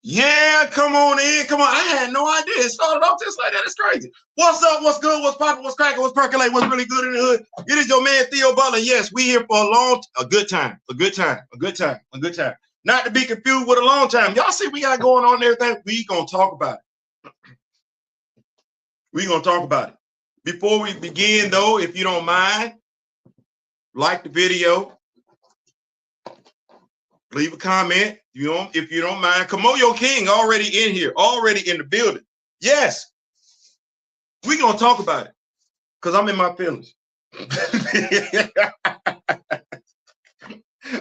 Yeah, come on in. Come on. I had no idea. It started off just like that. It's crazy. What's up? What's good? What's popping? What's cracking? What's percolating? What's really good in the hood? It is your man, Theo Butler. Yes, we here for a good time. A good time. A good time. A good time. Not to be confused with a long time. Y'all see we got going on and everything? We gonna talk about it. We gonna talk about it. Before we begin, though, if you don't mind, like the video. Leave a comment. If you don't mind. Kamoyo King already in here, already in the building. Yes, we're gonna talk about it because I'm in my feelings.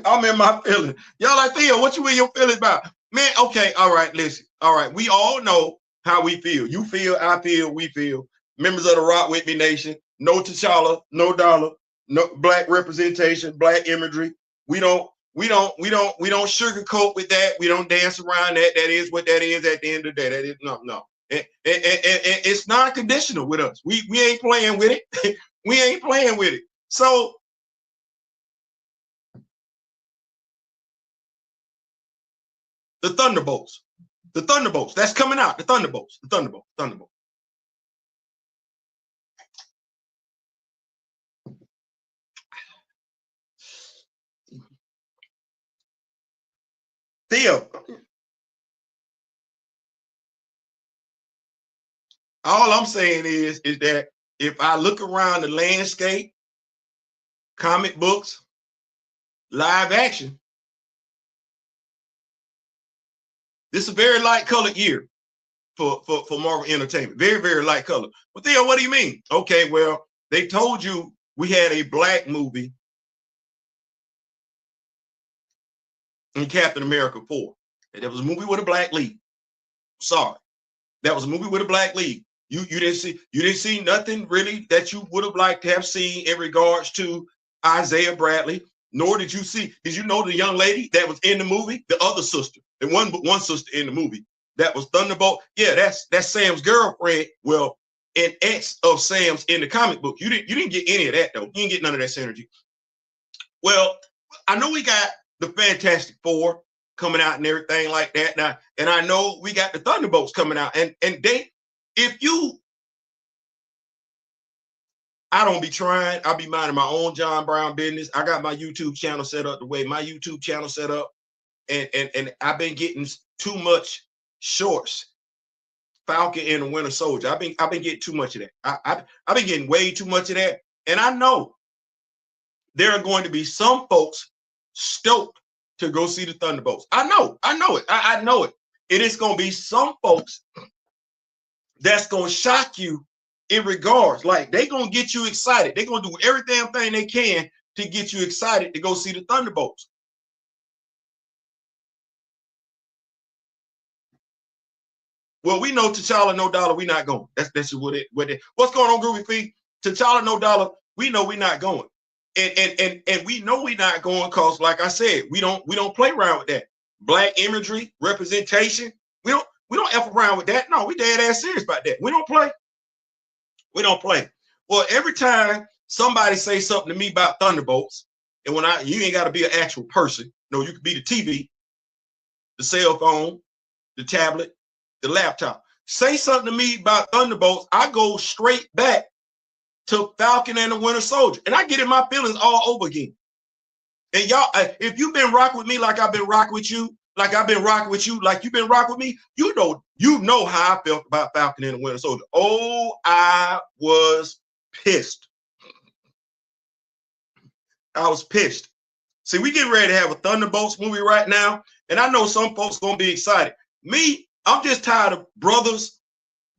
I'm in my feelings. Y'all like, Theo, what you in your feelings about? Man, okay, all right, listen. All right, we all know how we feel. You feel, I feel, we feel. Members of the Rock With Me Nation, no T'Challa, no dollar, no black representation, black imagery. We don't sugarcoat with that. We don't dance around that. That is what that is at the end of the day. That is no. It's non-conditional with us. We ain't playing with it. We ain't playing with it. So the Thunderbolts, that's coming out. The Thunderbolts. Theo, all I'm saying is that if I look around the landscape, comic books, live action, this is a very light colored year for Marvel Entertainment. Very, very light color. But Theo, what do you mean? Okay, well, they told you we had a black movie in Captain America 4. And that was a movie with a black lead. Sorry. That was a movie with a black lead. You didn't see nothing really that you would have liked to have seen in regards to Isaiah Bradley, nor did you know the young lady that was in the movie, the other sister, the one sister in the movie that was Thunderbolt. Yeah, that's Sam's girlfriend. Well, an ex of Sam's in the comic book. You didn't get any of that though. You didn't get none of that synergy. Well, I know we got the Fantastic Four coming out and everything like that now, and I know we got the Thunderbolts coming out, and they, I don't be trying. I'll be minding my own John Brown business. I got my YouTube channel set up the way my YouTube channel set up, and I've been getting too much shorts. Falcon and the Winter Soldier. I've been getting too much of that. I've been getting way too much of that, and I know there are going to be some folks stoked to go see the Thunderbolts. I know it. I know it. It is going to be some folks that's going to shock you in regards. Like, they're going to get you excited. They're going to do every damn thing they can to get you excited to go see the Thunderbolts. Well, we know T'Challa, no dollar, we not going. That's what it. What's going on, Groovy Feet? T'Challa, no dollar, we know we not going. And we know we not going because, like I said, we don't play around with that. Black imagery, representation, we don't F around with that. No, we dead ass serious about that. We don't play. Well, every time somebody say something to me about Thunderbolts, and you ain't got to be an actual person. No, you could be the TV, the cell phone, the tablet, the laptop. Say something to me about Thunderbolts, I go straight back to Falcon and the Winter Soldier, and I get in my feelings all over again. And y'all, if you've been rocking with me like I've been rocking with you, like I've been rocking with you, like you've been rocking with me, you know how I felt about Falcon and the Winter Soldier. Oh, I was pissed. I was pissed. See, we getting ready to have a Thunderbolts movie right now, and I know some folks gonna be excited. Me, I'm just tired of brothers,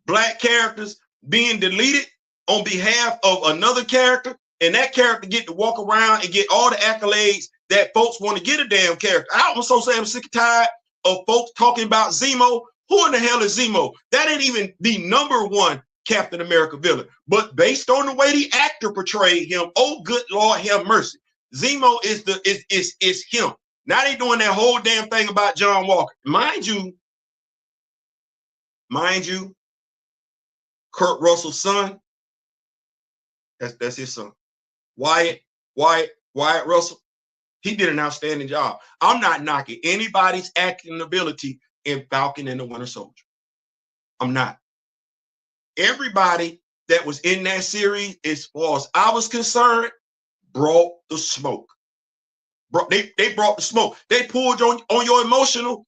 black characters being deleted on behalf of another character, and that character get to walk around and get all the accolades that folks want to get a damn character. I also say I'm sick and tired of folks talking about Zemo. Who in the hell is Zemo? That ain't even the #1 Captain America villain. But based on the way the actor portrayed him, oh good Lord have mercy, Zemo is him. Now they doing that whole damn thing about John Walker. Mind you, Kurt Russell's son That's his son. Wyatt Russell. He did an outstanding job. I'm not knocking anybody's acting ability in Falcon and the Winter Soldier. I'm not. Everybody that was in that series, as far as I was concerned, brought the smoke. They brought the smoke. They pulled on your emotional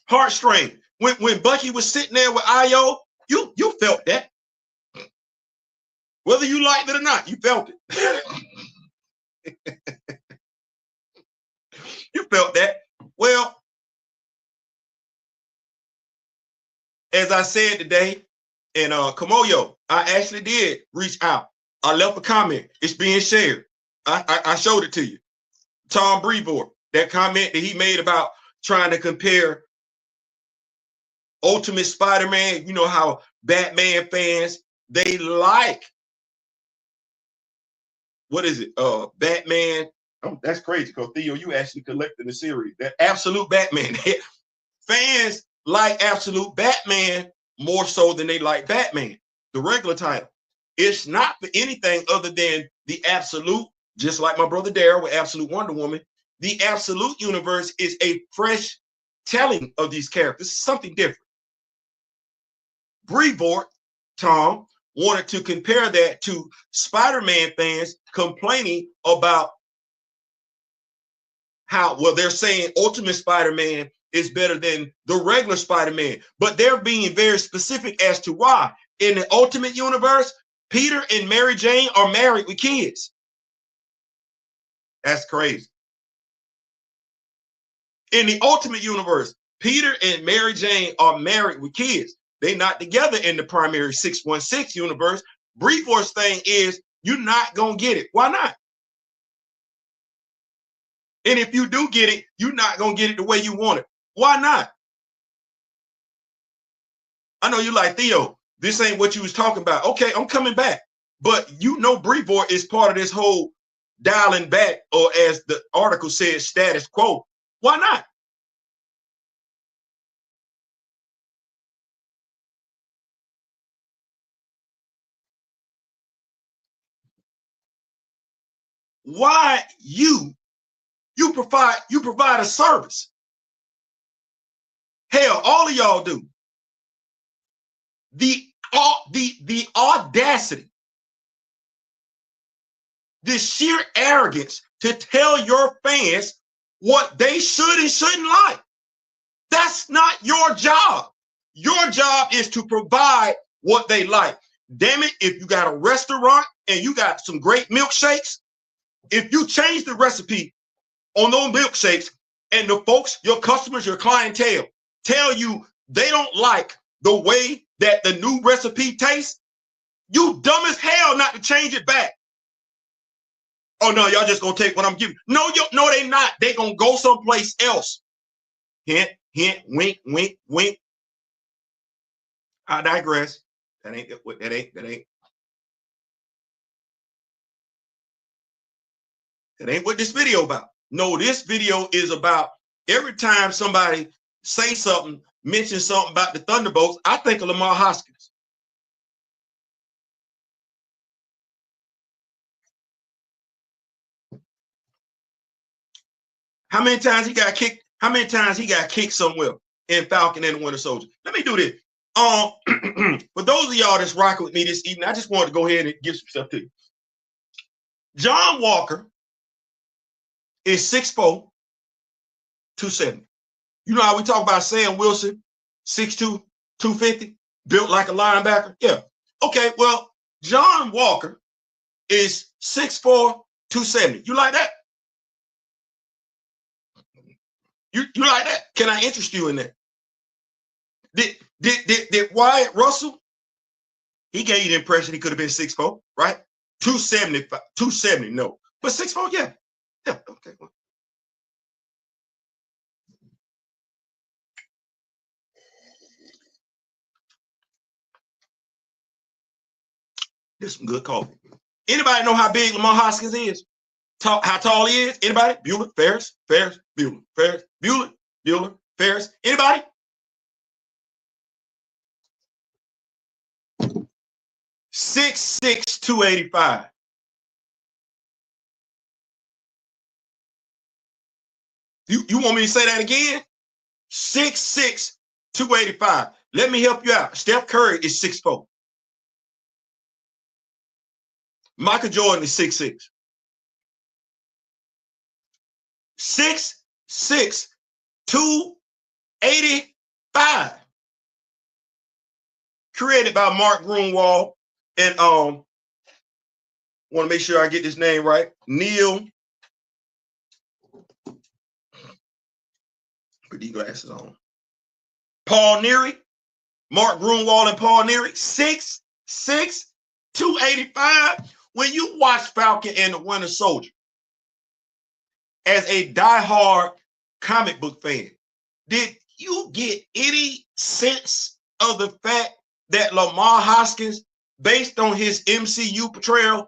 heartstring. When Bucky was sitting there with Io, you felt that. Whether you liked it or not, you felt it. You felt that. Well, as I said today, and Kamoyo, I actually did reach out. I left a comment. It's being shared. I showed it to you. Tom Brevoort, that comment that he made about trying to compare Ultimate Spider-Man. You know how Batman fans, they like, what is it? Batman. Oh, that's crazy because Theo, you actually collected the series. That Absolute Batman. Fans like Absolute Batman more so than they like Batman, the regular title. It's not for anything other than the Absolute, just like my brother Daryl with Absolute Wonder Woman. The Absolute universe is a fresh telling of these characters. It's something different. Brevoort, Tom, wanted to compare that to Spider-Man fans complaining about how, well, they're saying Ultimate Spider-Man is better than the regular Spider-Man, but they're being very specific as to why. In the Ultimate universe, Peter and Mary Jane are married with kids. That's crazy. In the Ultimate universe, Peter and Mary Jane are married with kids. They're not together in the primary 616 universe. Brevoort's thing is, you're not going to get it. Why not? And if you do get it, you're not going to get it the way you want it. Why not? I know you like, Theo, this ain't what you was talking about. Okay, I'm coming back. But you know Brevoort is part of this whole dialing back, or as the article says, status quo. Why not? Why you provide a service? Hell, all of y'all do. The audacity, the sheer arrogance to tell your fans what they should and shouldn't like. That's not your job. Your job is to provide what they like. Damn it, if you got a restaurant and you got some great milkshakes, if you change the recipe on those milkshakes and the folks, your customers, your clientele, tell you they don't like the way that the new recipe tastes, you dumb as hell not to change it back. Oh no, y'all just gonna take what I'm giving. No, they not. They gonna go someplace else. Hint, hint, wink, wink, wink. I digress. That ain't what this video about. No, this video is about every time somebody say something, mention something about the Thunderbolts, I think of Lamar Hoskins. How many times he got kicked? How many times he got kicked somewhere in Falcon and the Winter Soldier? Let me do this. For those of y'all that's rocking with me this evening, I just wanted to go ahead and give some stuff to you. John Walker is 6'4", 270. You know how we talk about Sam Wilson, 6'2", 250, built like a linebacker? Yeah. Okay, well, John Walker is 6'4", 270. You like that? You like that? Can I interest you in that? Did Wyatt Russell? He gave you the impression he could have been 6'4", right? 270, no. But 6'4", yeah. Yeah, okay. Well. This is some good coffee. Anybody know how big Lamar Hoskins is? How tall he is? Anybody? Bueller, Ferris, Bueller, Ferris, Bueller, Ferris. Anybody? 6'6", 285. You want me to say that again? 6'6", 285. Let me help you out. Steph Curry is 6'4". Michael Jordan is 6'6". 6'6", 285. Created by Mark Grunwald and want to make sure I get this name right. Neil. Put these glasses on. Paul Neary. Mark Grunwald and Paul Neary. 6'6", 285. When you watch Falcon and the Winter Soldier, as a diehard comic book fan, did you get any sense of the fact that Lamar Hoskins, based on his MCU portrayal,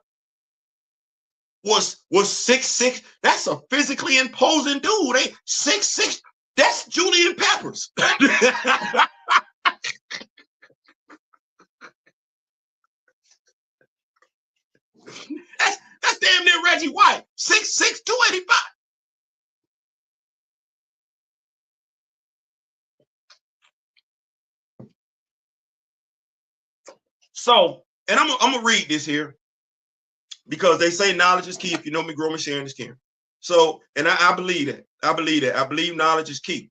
was 6'6"? That's a physically imposing dude. 6'6". That's Julian Peppers. That's damn near Reggie White. 6'6", 285. So, and I'm gonna read this here because they say knowledge is key. If you know me, grow me, sharing is caring. So, and I believe that. I believe that. I believe knowledge is key.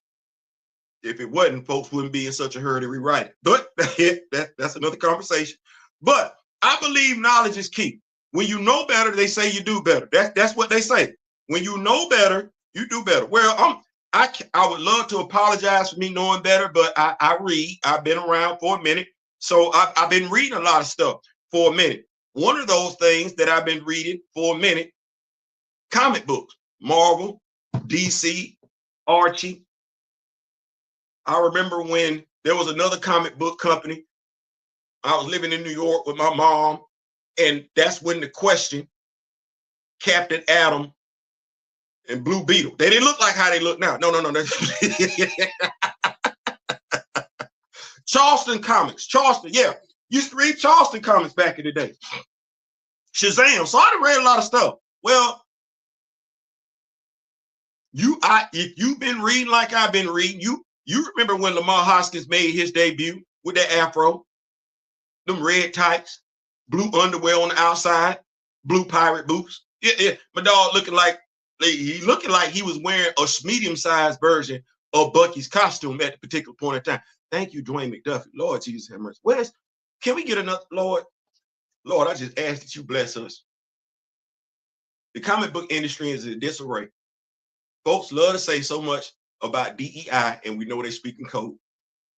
If it wasn't, folks wouldn't be in such a hurry to rewrite it. But that's another conversation. But I believe knowledge is key. When you know better, they say you do better. That's what they say. When you know better, you do better. Well, I would love to apologize for me knowing better, but I read. I've been around for a minute. So I've been reading a lot of stuff for a minute. One of those things that I've been reading for a minute, comic books, Marvel, DC, Archie. I remember when there was another comic book company. I was living in New York with my mom, and that's when the question, Captain Atom and Blue Beetle, they didn't look like how they look now. No. Charleston Comics. Charleston, yeah. Used to read Charleston Comics back in the day. Shazam. So I read a lot of stuff. Well, if you've been reading like I've been reading, you remember when Lamar Hoskins made his debut with that afro, them red tights, blue underwear on the outside, blue pirate boots. Yeah. My dog looking like he was wearing a medium-sized version of Bucky's costume at the particular point in time. Thank you, Dwayne McDuffie. Lord Jesus have mercy. Can we get another, Lord, I just ask that you bless us. The comic book industry is in disarray. Folks love to say so much about DEI, and we know they speak in code.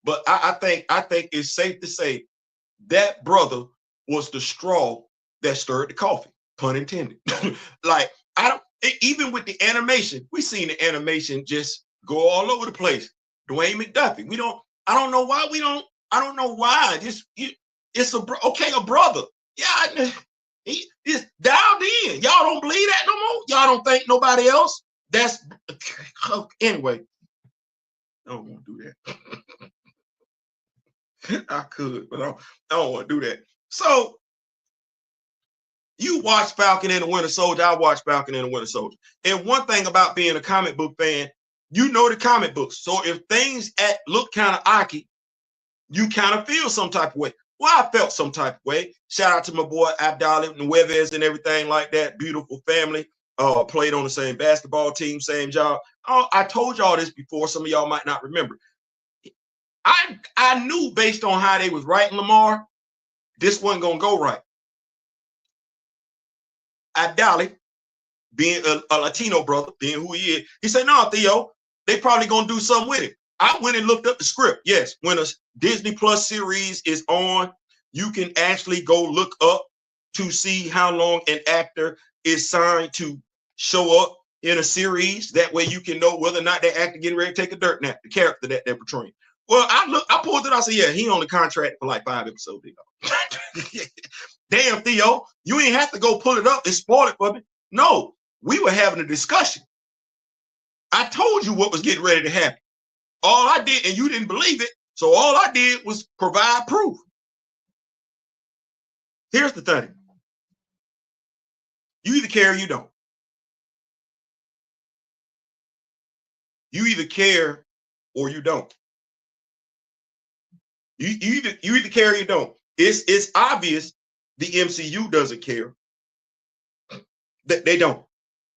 But I think it's safe to say that brother was the straw that stirred the coffee, pun intended. Like, even with the animation, we seen the animation just go all over the place. Dwayne McDuffie. I don't know why. It's a brother. Yeah, it's dialed in. Y'all don't believe that no more? Y'all don't think nobody else? That's anyway. I don't want to do that. I could, but I don't want to do that. So you watch Falcon and the Winter Soldier. I watch Falcon and the Winter Soldier. And one thing about being a comic book fan, you know the comic books. So if things look kind of icky, you kind of feel some type of way. Well, I felt some type of way. Shout out to my boy Abdallah and Nueves and everything like that. Beautiful family. Played on the same basketball team, same job. I told y'all this before. Some of y'all might not remember. I knew based on how they was writing Lamar, this wasn't gonna go right. Abdallah, being a Latino brother, being who he is, he said, "No, Theo, they probably gonna do something with it." I went and looked up the script. Yes, when a Disney Plus series is on, you can actually go look up to see how long an actor is signed to show up in a series. That way you can know whether or not that actor getting ready to take a dirt nap, the character that they're portraying. Well, I pulled it. I said, yeah, he on the contract for like 5 episodes. Damn, Theo, you ain't have to go pull it up and spoil it for me. No, we were having a discussion. I told you what was getting ready to happen. All I did, and you didn't believe it, so all I did was provide proof. Here's the thing. You either care or you don't. You either care or you don't. You either care or you don't. It's obvious the MCU doesn't care. They don't.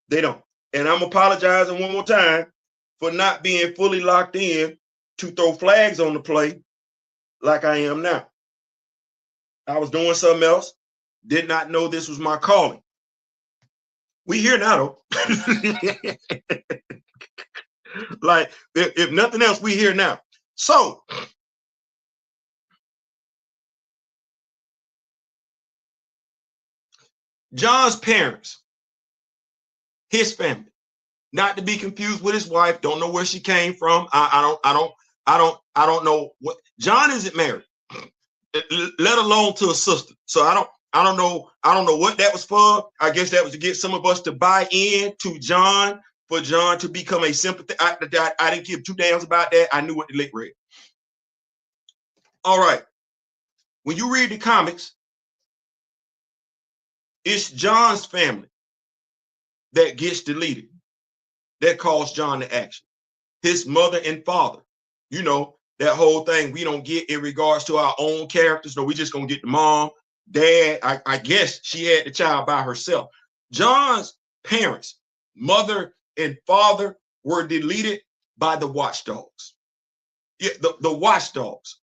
They don't. And I'm apologizing one more time for not being fully locked in to throw flags on the play like I am now. I was doing something else. Did not know this was my calling. We here now, though. Like, if nothing else, we here now. So, John's parents, his family, not to be confused with his wife. Don't know where she came from. I don't know what. John isn't married, let alone to a sister. So I don't know what that was for. I guess that was to get some of us to buy in to John, for John to become a sympathy. I didn't give two damns about that. I knew what the lick read. All right. When you read the comics, it's John's family that gets deleted. That caused John to action. His mother and father, you know, that whole thing we don't get in regards to our own characters. No, we just gonna get the mom, dad. I guess she had the child by herself. John's parents, mother and father, were deleted by the watchdogs. Yeah, the watchdogs.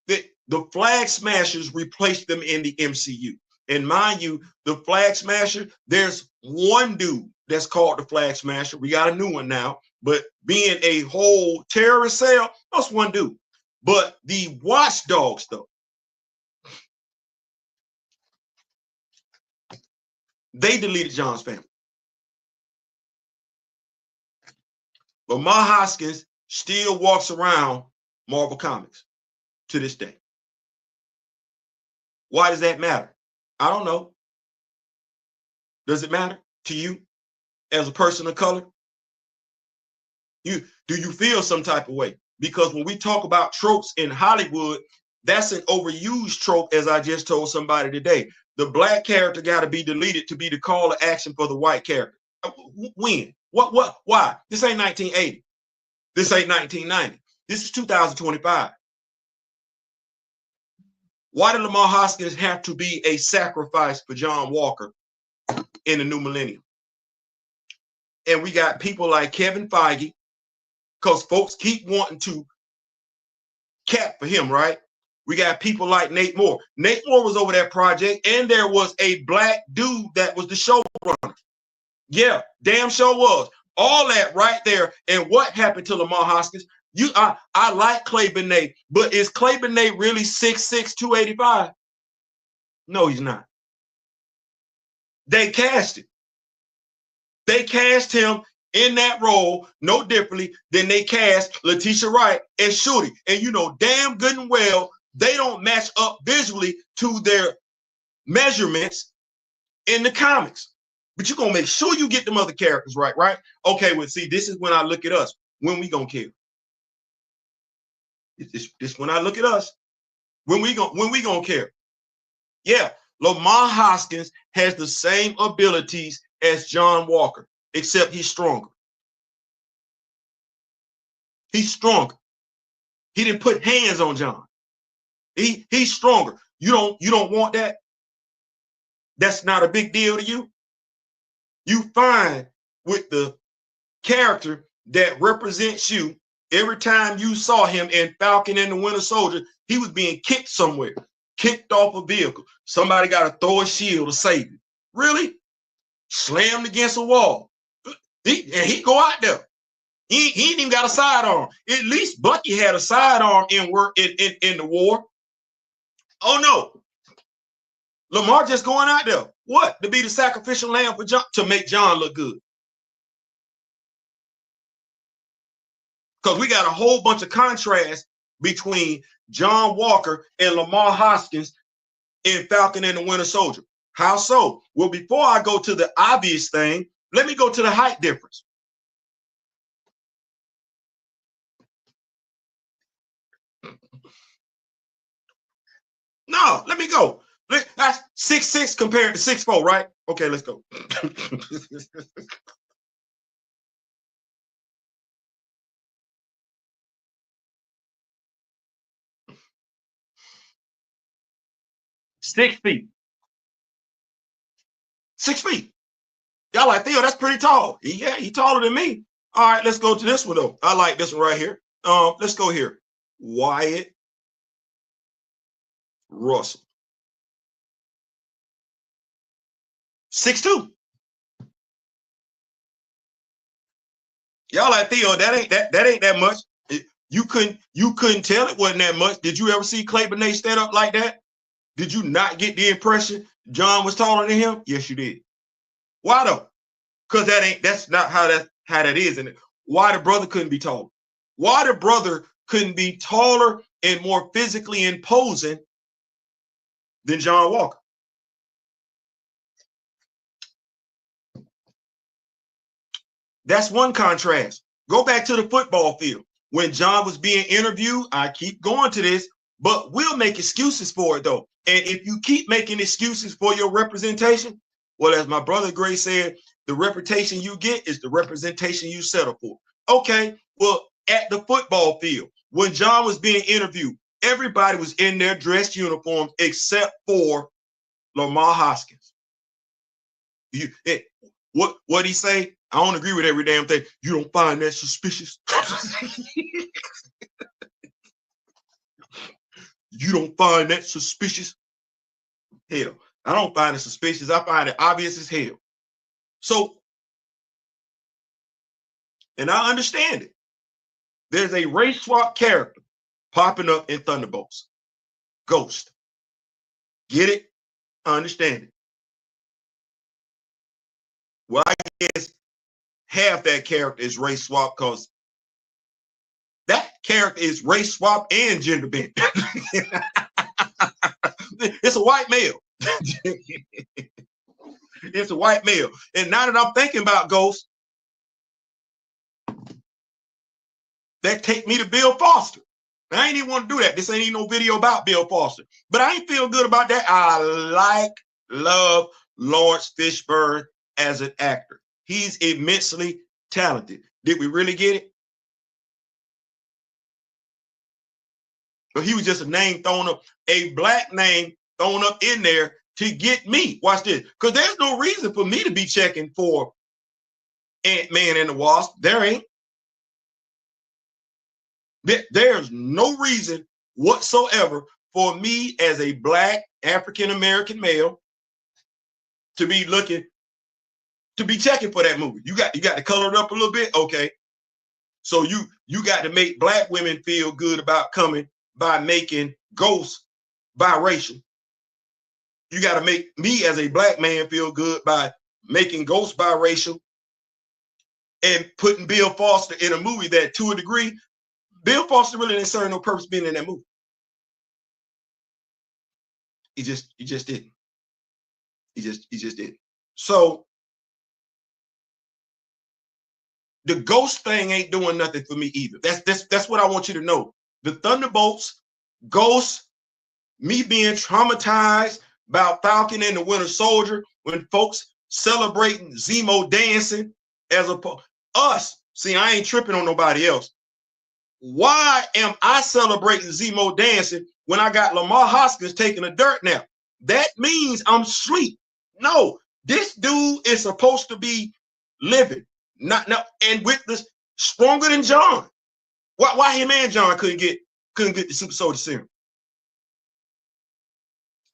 The Flag Smashers replaced them in the MCU. And mind you, the Flag Smasher, there's one dude that's called the Flag Smasher. We got a new one now, but being a whole terrorist cell, that's one dude. But the watchdogs, though, they deleted John's family. Lamar Hoskins still walks around Marvel Comics to this day. Why does that matter? I don't know. Does it matter to you as a person of color? Do you feel some type of way? Because when we talk about tropes in Hollywood, that's an overused trope, as I just told somebody today. The black character got to be deleted to be the call to action for the white character. When? What? Why? This ain't 1980. This ain't 1990. This is 2025. Why did Lamar Hoskins have to be a sacrifice for John Walker in the new millennium? And we got people like Kevin Feige, because folks keep wanting to cap for him, right? We got people like Nate Moore. Nate Moore was over that project, and there was a black dude that was the showrunner. Yeah, damn sure was. All that right there. And what happened to Lamar Hoskins? I like Clay Benet, but is Clay Benet really 6'6", 285? No, he's not. They cast it. They cast him in that role no differently than they cast Letitia Wright and Shooty. And you know damn good and well they don't match up visually to their measurements in the comics. But you're going to make sure you get them other characters right, right? Okay, well, see, this is when I look at us. When we going to care? This when I look at us. When we going to care? Yeah, Lamar Hoskins has the same abilities as John Walker, except he's stronger. He's stronger. He didn't put hands on John. He's stronger. You don't want that? That's not a big deal to you? You find with the character that represents you, every time you saw him in Falcon and the Winter Soldier, he was being kicked somewhere, kicked off a vehicle. Somebody got to throw a shield to save him. Really? Slammed against a wall. He go out there. He ain't even got a sidearm. At least Bucky had a sidearm in the war. Oh no. Lamar just going out there. What? To be the sacrificial lamb for John, to make John look good. Because we got a whole bunch of contrast between John Walker and Lamar Hoskins in Falcon and the Winter Soldier. How so? Well, before I go to the obvious thing, let me go to the height difference. No, let me go. That's 6'6" compared to 6'4", right? Okay, let's go. 6 feet. 6 feet. Y'all like, Theo, that's pretty tall. Yeah, he taller than me. All right, let's go to this one, though. I like this one right here. Let's go here. Wyatt Russell. 6'2". Y'all like, Theo, that ain't that much. You couldn't tell it wasn't that much. Did you ever see Clay Benet stand up like that? Did you not get the impression John was taller than him? Yes, you did. Why though? Because that's not how that is. And why the brother couldn't be taller? Why the brother couldn't be taller and more physically imposing than John Walker? That's one contrast. Go back to the football field. When John was being interviewed, I keep going to this, but we'll make excuses for it though. And if you keep making excuses for your representation, well, as my brother Gray said, the reputation you get is the representation you settle for. Okay, well, at the football field, when John was being interviewed, everybody was in their dress uniforms except for Lamar Hoskins. What he say? I don't agree with every damn thing. You don't find that suspicious? You don't find that suspicious? Hell, I don't find it suspicious. I find it obvious as hell. So, and I understand it. There's a race swap character popping up in Thunderbolts. Ghost. Get it? I understand it. Well, I guess half that character is race swap because that character is race swap and gender bent. It's a white male. It's a white male. And now that I'm thinking about Ghost, that take me to Bill Foster. I ain't even want to do that. This ain't even no video about Bill Foster. But I ain't feel good about that. I love Lawrence Fishburne as an actor. He's immensely talented. Did we really get it? But he was just a name thrown up, a black name thrown up in there to get me. Watch this. Because there's no reason for me to be checking for Ant-Man and the Wasp. There ain't. There's no reason whatsoever for me as a black African-American male to be checking for that movie. You got to color it up a little bit. Okay. So you got to make black women feel good about coming by making Ghost biracial. You got to make me as a black man feel good by making Ghost biracial and putting Bill Foster in a movie that, to a degree, Bill Foster really didn't serve no purpose being in that movie. He just didn't. He just didn't. So the Ghost thing ain't doing nothing for me either. That's what I want you to know. The Thunderbolts, Ghost, me being traumatized about Falcon and the Winter Soldier when folks celebrating Zemo dancing as us. See, I ain't tripping on nobody else. Why am I celebrating Zemo dancing when I got Lamar Hoskins taking a dirt nap? That means I'm asleep. No, this dude is supposed to be living. Not now, and with this stronger than John. Why him and John couldn't get the super soldier serum?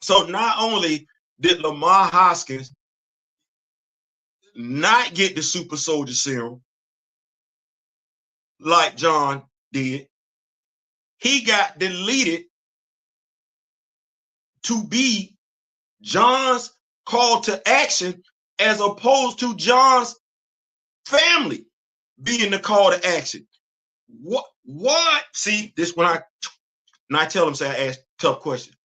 So not only did Lamar Hoskins not get the super soldier serum like John did, he got deleted to be John's call to action as opposed to John's family being the call to action. What? See, this when I tell them, say I ask tough questions.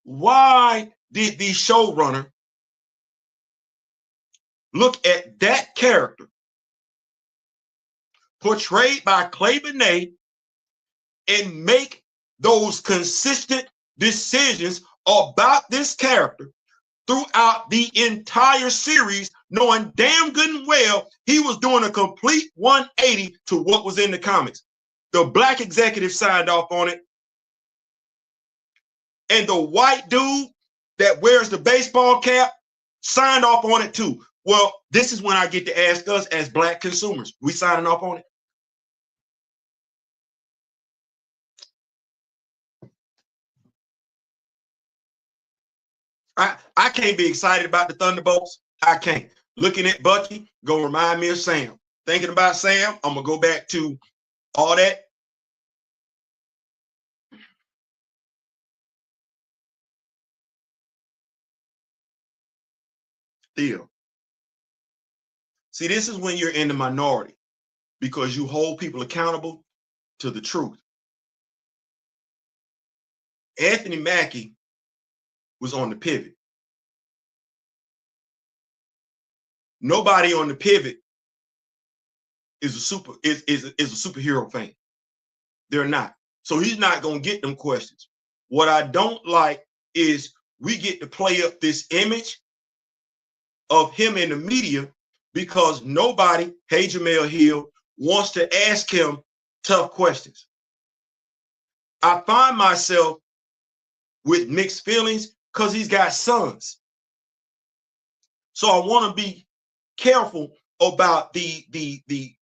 Why did the showrunner look at that character portrayed by Clay Benet and make those consistent decisions about this character throughout the entire series, knowing damn good and well he was doing a complete 180 to what was in the comics. The black executive signed off on it, and the white dude that wears the baseball cap signed off on it too. Well, this is when I get to ask us as black consumers, we signing off on it? I can't be excited about the Thunderbolts. I can't. Looking at Bucky, gonna remind me of Sam. Thinking about Sam, I'm gonna go back to all that. Still. See, this is when you're in the minority because you hold people accountable to the truth. Anthony Mackie was on the pivot. Nobody on the pivot is a superhero fan. They're not. So he's not going to get them questions. What I don't like is we get to play up this image of him in the media because nobody, hey Jamel Hill, wants to ask him tough questions. I find myself with mixed feelings because he's got sons. So I want to be careful about the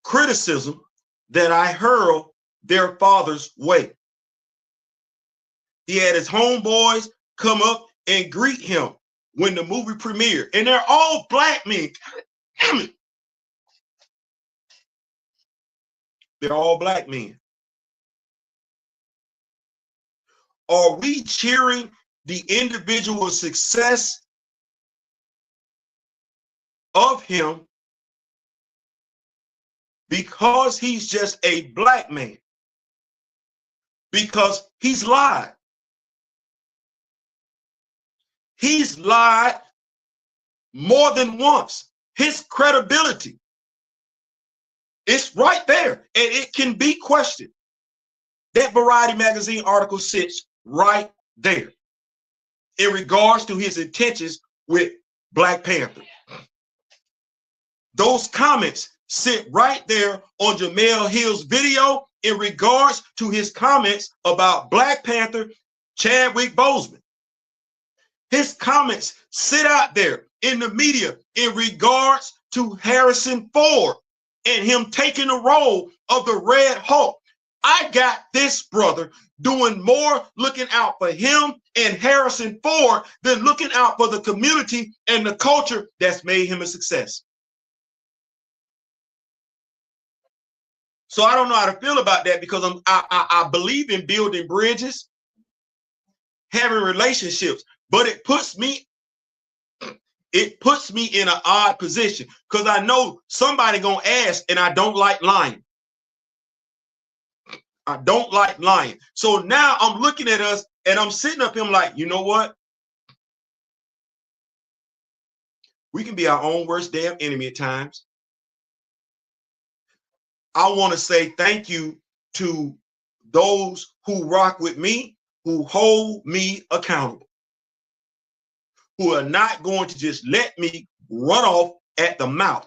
criticism that I hurl their father's way. He had his homeboys come up and greet him when the movie premiered, and they're all black men. Damn it. They're all black men. Are we cheering the individual success of him because he's just a black man? Because he's lied. He's lied more than once. His credibility, it's right there, and it can be questioned. That Variety magazine article sits right there in regards to his intentions with Black Panther. Those comments sit right there on Jamel Hill's video in regards to his comments about Black Panther, Chadwick Boseman. His comments sit out there in the media in regards to Harrison Ford and him taking the role of the Red Hulk. I got this brother doing more looking out for him and Harrison Ford than looking out for the community and the culture that's made him a success. So I don't know how to feel about that because I believe in building bridges, having relationships, but it puts me in an odd position because I know somebody gonna ask, and I don't like lying. I don't like lying. So now I'm looking at us and I'm sitting up here, I'm like, you know what? We can be our own worst damn enemy at times. I want to say thank you to those who rock with me, who hold me accountable, who are not going to just let me run off at the mouth.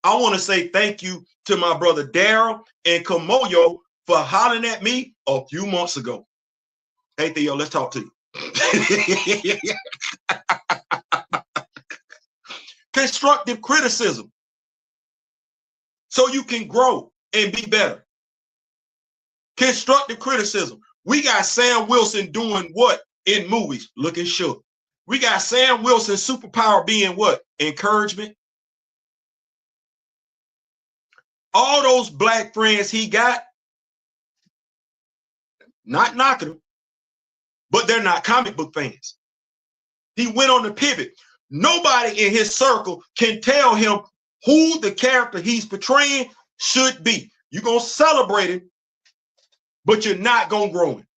I want to say thank you to my brother Daryl and Kamoyo for hollering at me a few months ago. Hey Theo, let's talk to you. Constructive criticism so you can grow and be better. Constructive criticism. We got Sam Wilson doing what in movies? Looking shook. We got Sam Wilson's superpower being what? Encouragement. All those black friends he got, not knocking them, but they're not comic book fans. He went on the pivot. Nobody in his circle can tell him who the character he's portraying should be. You're going to celebrate him, but you're not going to grow him.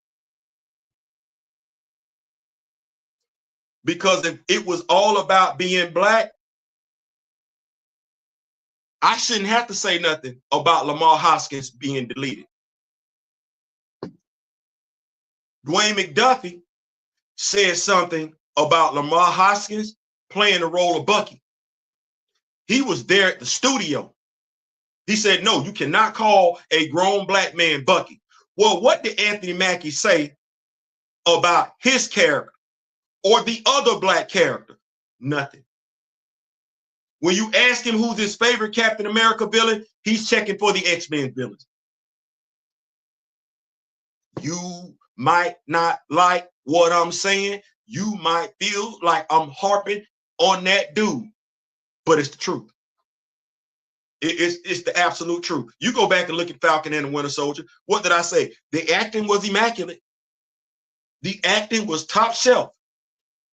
Because if it was all about being black, I shouldn't have to say nothing about Lamar Hoskins being deleted. Dwayne McDuffie said something about Lamar Hoskins playing the role of Bucky. He was there at the studio. He said, no, you cannot call a grown black man Bucky. Well, what did Anthony Mackie say about his character or the other black character? Nothing. When you ask him who's his favorite Captain America villain, he's checking for the X-Men villains. You might not like what I'm saying. You might feel like I'm harping on that dude, but it's the truth. It's the absolute truth. You go back and look at Falcon and the Winter Soldier. What did I say? The acting was immaculate. The acting was top shelf.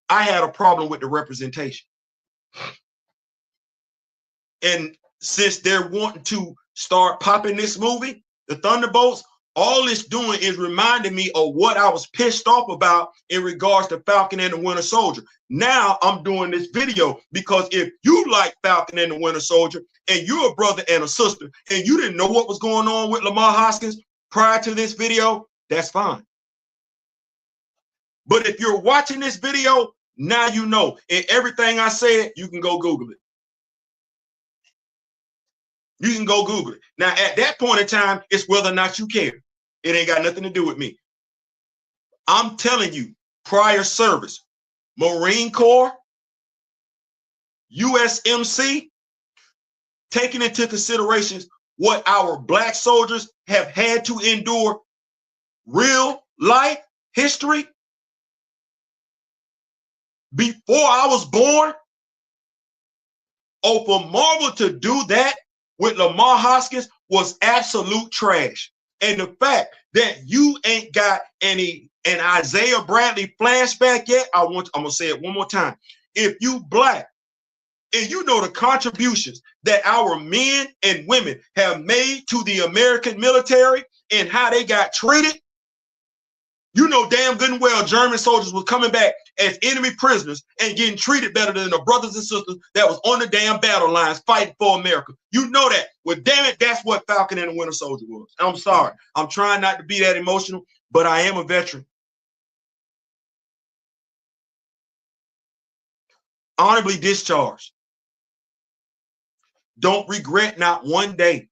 I had a problem with the representation. And since they're wanting to start popping this movie, the Thunderbolts, all it's doing is reminding me of what I was pissed off about in regards to Falcon and the Winter Soldier. Now I'm doing this video because if you like Falcon and the Winter Soldier and you're a brother and a sister and you didn't know what was going on with Lamar Hoskins prior to this video, that's fine. But if you're watching this video, now you know. And everything I said, you can go Google it. You can go Google it. Now, at that point in time, it's whether or not you care. It ain't got nothing to do with me. I'm telling you, prior service, Marine Corps, USMC, taking into considerations what our black soldiers have had to endure, real life history, before I was born. Oh, for Marvel to do that with Lamar Hoskins was absolute trash. And the fact that you ain't got an Isaiah Bradley flashback yet, I'm gonna say it one more time. If you black and you know the contributions that our men and women have made to the American military and how they got treated, you know damn good and well German soldiers were coming back as enemy prisoners and getting treated better than the brothers and sisters that was on the damn battle lines fighting for America. You know that. Well, damn it, that's what Falcon and the Winter Soldier was. I'm sorry. I'm trying not to be that emotional, but I am a veteran. Honorably discharged. Don't regret not one day.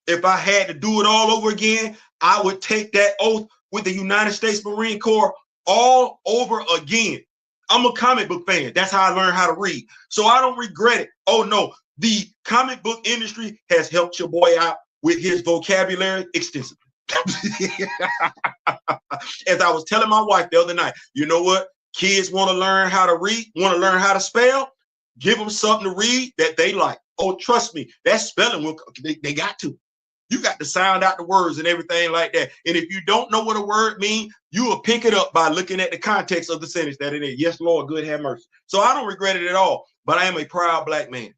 If I had to do it all over again, I would take that oath with the United States Marine Corps all over again. I'm a comic book fan. That's how I learned how to read. So I don't regret it. Oh no, the comic book industry has helped your boy out with his vocabulary extensively. As I was telling my wife the other night, you know what? Kids want to learn how to read, want to learn how to spell. Give them something to read that they like. Oh, trust me, that spelling will, they got to. You got to sound out the words and everything like that. And if you don't know what a word means, you will pick it up by looking at the context of the sentence that it is. Yes, Lord, good, have mercy. So I don't regret it at all, but I am a proud black man.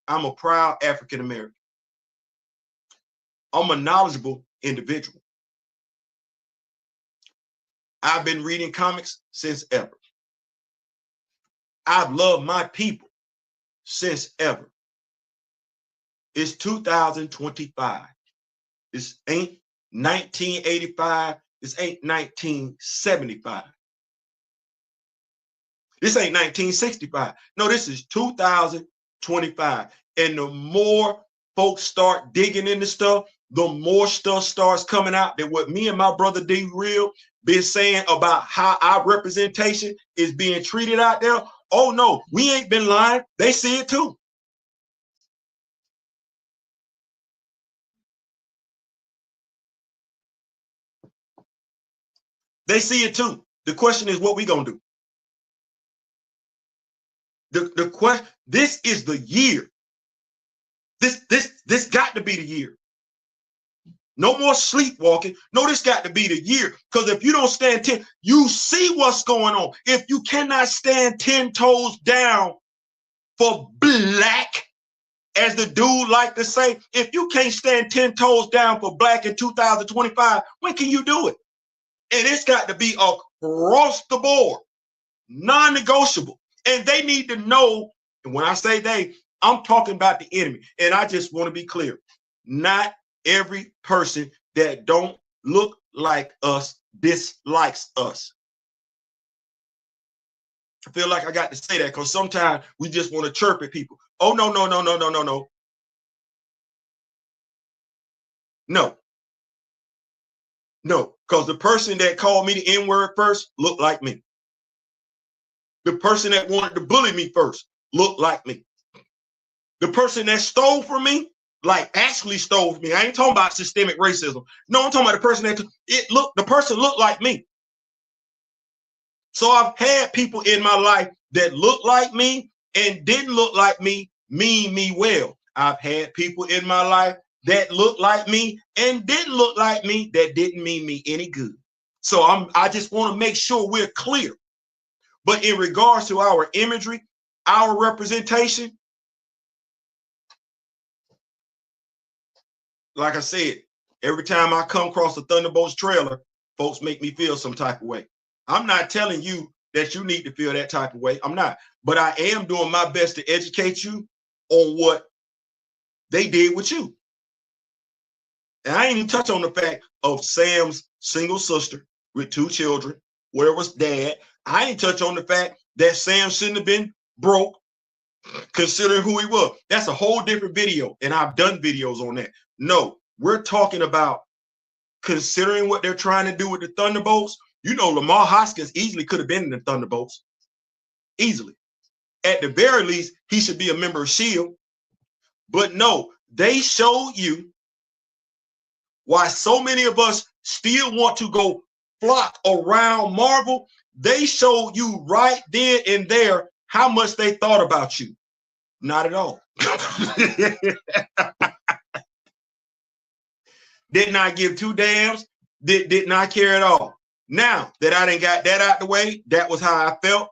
I'm a proud African American. I'm a knowledgeable individual. I've been reading comics since ever. I've loved my people since ever. It's 2025. This ain't 1985. This ain't 1975. This ain't 1965. No, this is 2025. And the more folks start digging into stuff, the more stuff starts coming out that what me and my brother D Real been saying about how our representation is being treated out there. Oh no, we ain't been lying. They see it too. They see it too. The question is what we gonna do. The question, this is the year. This got to be the year. No more sleepwalking. No, this got to be the year. Because if you don't stand 10, you see what's going on. If you cannot stand 10 toes down for black, as the dude like to say, if you can't stand 10 toes down for black in 2025, when can you do it? And it's got to be across the board, non-negotiable. And they need to know, and when I say they, I'm talking about the enemy. And I just want to be clear. Not every person that don't look like us dislikes us. I feel like I got to say that because sometimes we just want to chirp at people. Oh, no, no, no, no, no, no, no. No. No, because the person that called me the N-word first looked like me. The person that wanted to bully me first looked like me. The person that stole from me, like actually stole from me. I ain't talking about systemic racism. No, I'm talking about the person the person looked like me. So I've had people in my life that looked like me and didn't look like me mean me well. I've had people in my life that looked like me and didn't look like me that didn't mean me any good. So I just want to make sure we're clear. But in regards to our imagery, our representation, like I said, every time I come across the Thunderbolts trailer, folks make me feel some type of way. I'm not telling you that you need to feel that type of way. I'm not. But I am doing my best to educate you on what they did with you. And I ain't even touch on the fact of Sam's single sister with 2 children, where was dad. I ain't touch on the fact that Sam shouldn't have been broke considering who he was. That's a whole different video, and I've done videos on that. No, we're talking about considering what they're trying to do with the Thunderbolts. You know, Lamar Hoskins easily could have been in the Thunderbolts. Easily. At the very least, he should be a member of S.H.I.E.L.D. But no, they showed you why so many of us still want to go flock around Marvel. They showed you right then and there how much they thought about you. Not at all. Did not give 2 damns. Did not care at all. Now that I done got that out the way, that was how I felt.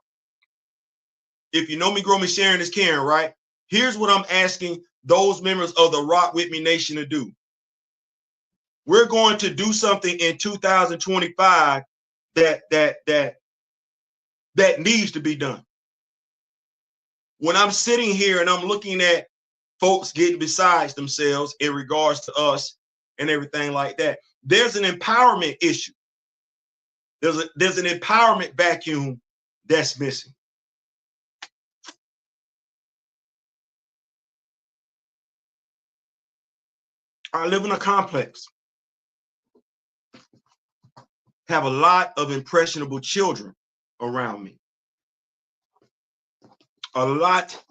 If you know me, grow me, sharing is caring, right? Here's what I'm asking those members of the Rock With Me Nation to do. We're going to do something in 2025 that needs to be done. When I'm sitting here and I'm looking at folks getting besides themselves in regards to us and everything like that, there's an empowerment issue. There's an empowerment vacuum that's missing. I live in a complex. Have a lot of impressionable children around me. A lot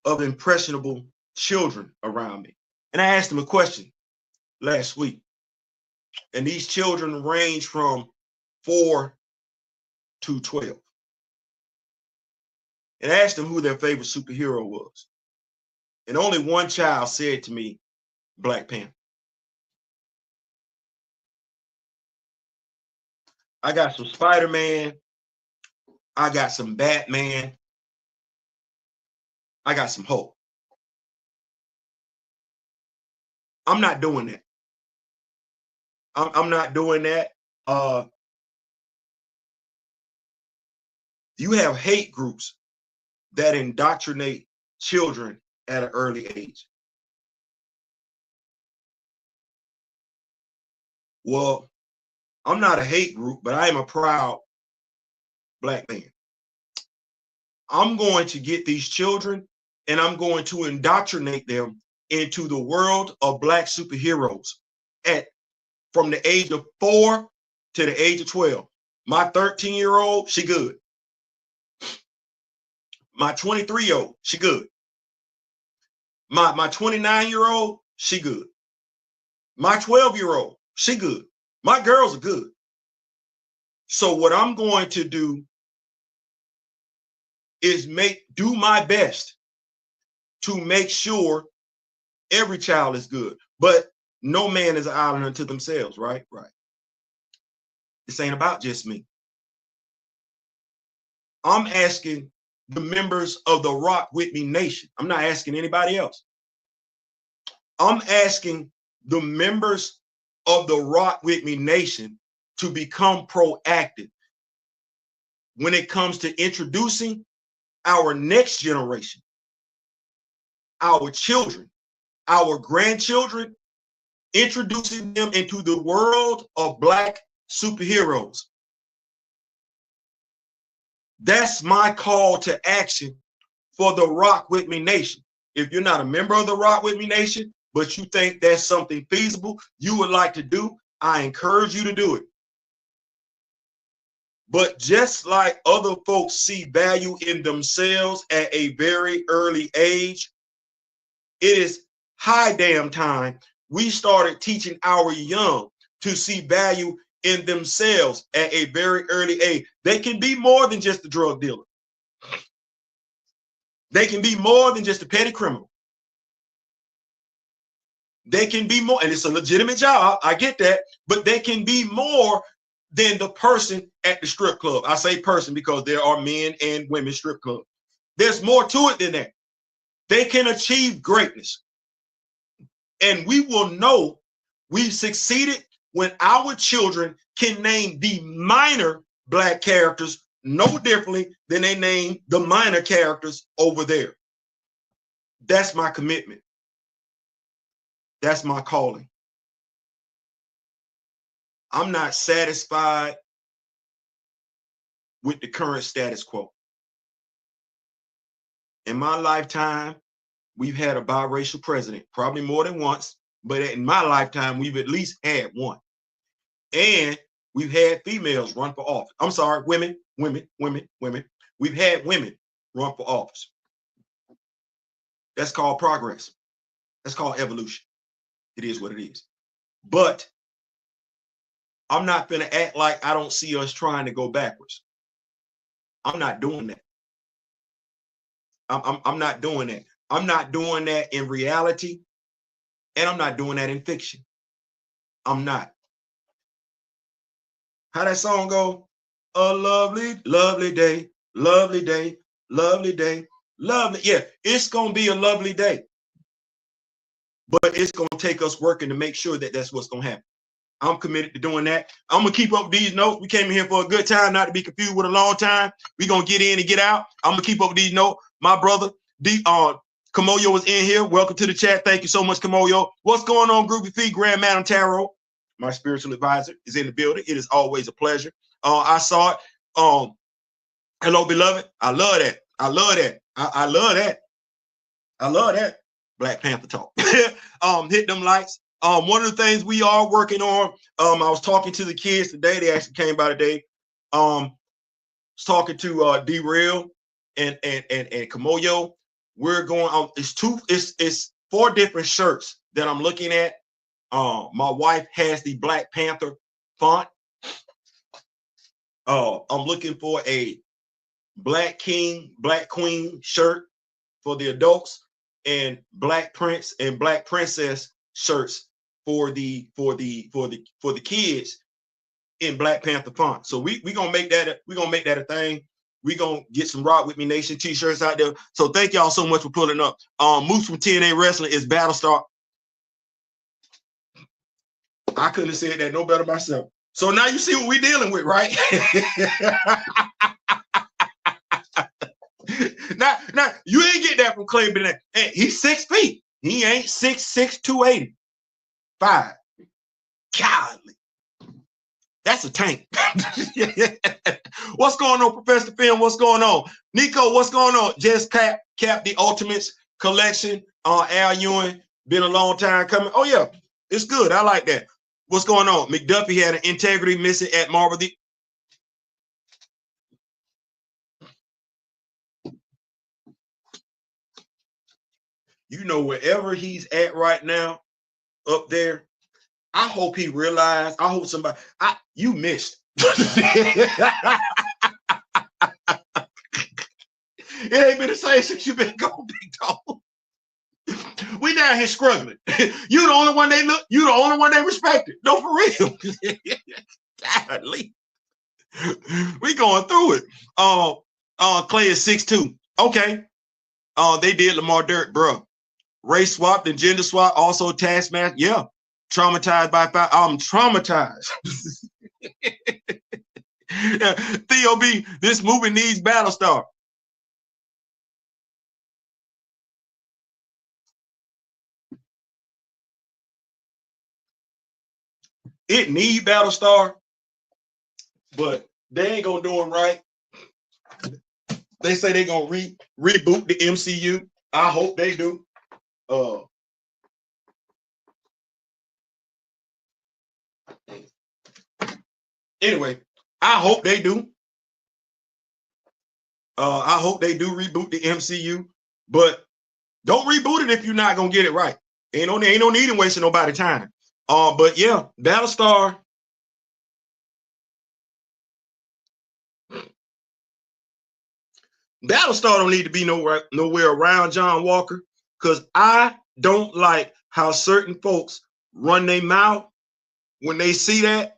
of impressionable children around me. And I asked them a question last week. And these children range from 4 to 12. And I asked them who their favorite superhero was. And only one child said to me, Black Panther. I got some Spider-Man. I got some Batman. I got some Hulk. I'm not doing that. I'm not doing that. You have hate groups that indoctrinate children at an early age. Well, I'm not a hate group, but I am a proud Black man. I'm going to get these children and I'm going to indoctrinate them into the world of Black superheroes from the age of 4 to the age of 12. My 13-year-old, she good. My 23-year-old, she good. My 29-year-old, she good. My 12-year-old, she good. My girls are good. So what I'm going to do is do my best to make sure every child is good. But no man is an island unto themselves, right? Right. This ain't about just me. I'm asking the members of the Rock With Me Nation. I'm not asking anybody else. I'm asking the members of the Rock With Me Nation to become proactive when it comes to introducing our next generation, our children, our grandchildren, introducing them into the world of Black superheroes. That's my call to action for the Rock With Me Nation. If you're not a member of the Rock With Me Nation, but you think that's something feasible you would like to do, I encourage you to do it. But just like other folks see value in themselves at a very early age, it is high damn time we started teaching our young to see value in themselves at a very early age. They can be more than just a drug dealer. They can be more than just a petty criminal. They can be more, and it's a legitimate job, I get that, but they can be more than the person at the strip club. I say person because there are men and women strip clubs. There's more to it than that. They can achieve greatness. And we will know we've succeeded when our children can name the minor Black characters no differently than they name the minor characters over there. That's my commitment. That's my calling. I'm not satisfied with the current status quo. In my lifetime, we've had a biracial president, probably more than once, but in my lifetime, we've at least had one. And we've had females run for office. I'm sorry, women. We've had women run for office. That's called progress. That's called evolution. It is what it is. But I'm not going to act like I don't see us trying to go backwards. I'm not doing that. I'm not doing that. I'm not doing that in reality, and I'm not doing that in fiction. I'm not. How that song go? A lovely, lovely day, lovely day, lovely day, lovely. Yeah, it's going to be a lovely day. But it's going to take us working to make sure that that's what's going to happen. I'm committed to doing that. I'm going to keep up with these notes. We came in here for a good time, not to be confused with a long time. We're going to get in and get out. I'm going to keep up with these notes. My brother, Kamoyo was in here. Welcome to the chat. Thank you so much, Kamoyo. What's going on, Groupie Feet? Grand Madam Tarot, my spiritual advisor, is in the building. It is always a pleasure. I saw it. Hello, beloved. I love that. I love that. I love that. I love that. Black Panther talk. Hit them likes. One of the things we are working on, I was talking to the kids today. They actually came by today. Was talking to D-Real and Kamoyo. We're going on. It's 4 different shirts that I'm looking at. My wife has the Black Panther font. I'm looking for a Black King, Black Queen shirt for the adults, and Black Prince and Black Princess shirts for the kids in Black Panther font. So we gonna make that a thing. We gonna get some Rock With Me Nation t-shirts out there. So thank y'all so much for pulling up. Moose from TNA Wrestling is Battlestar. I couldn't have said that no better myself. So now you see what we're dealing with, right? now you ain't get that from Clay Bennett. Hey, he's 6 feet. He ain't 6'6", 285. Golly. That's a tank. What's going on, Professor Film? What's going on? Nico, what's going on? Just cap the Ultimates collection. Al Ewing, been a long time coming. Oh, yeah, it's good. I like that. What's going on? McDuffie had an integrity missing at Marvel. You know, wherever he's at right now, up there, I hope he realized. I hope somebody. You missed. It ain't been the same since you've been gone, big dog. We down here struggling. You the only one they look. You the only one they respected. No, for real. Godly. We going through it. Clay is 6'2". Okay. They did Lamar Dirt, bro. Race swapped and gender swap. Also Taskmaster. Yeah. Traumatized by fire. I'm traumatized. Theo B, this movie needs Battlestar. It need Battlestar. but they ain't gonna do them right. They say they're gonna reboot the MCU. I hope they do. Anyway, I hope they do. I hope they do reboot the MCU, but don't reboot it if you're not gonna get it right. Ain't no need in wasting nobody's time. But yeah, Battlestar. Battlestar don't need to be nowhere around John Walker, because I don't like how certain folks run their mouth when they see that,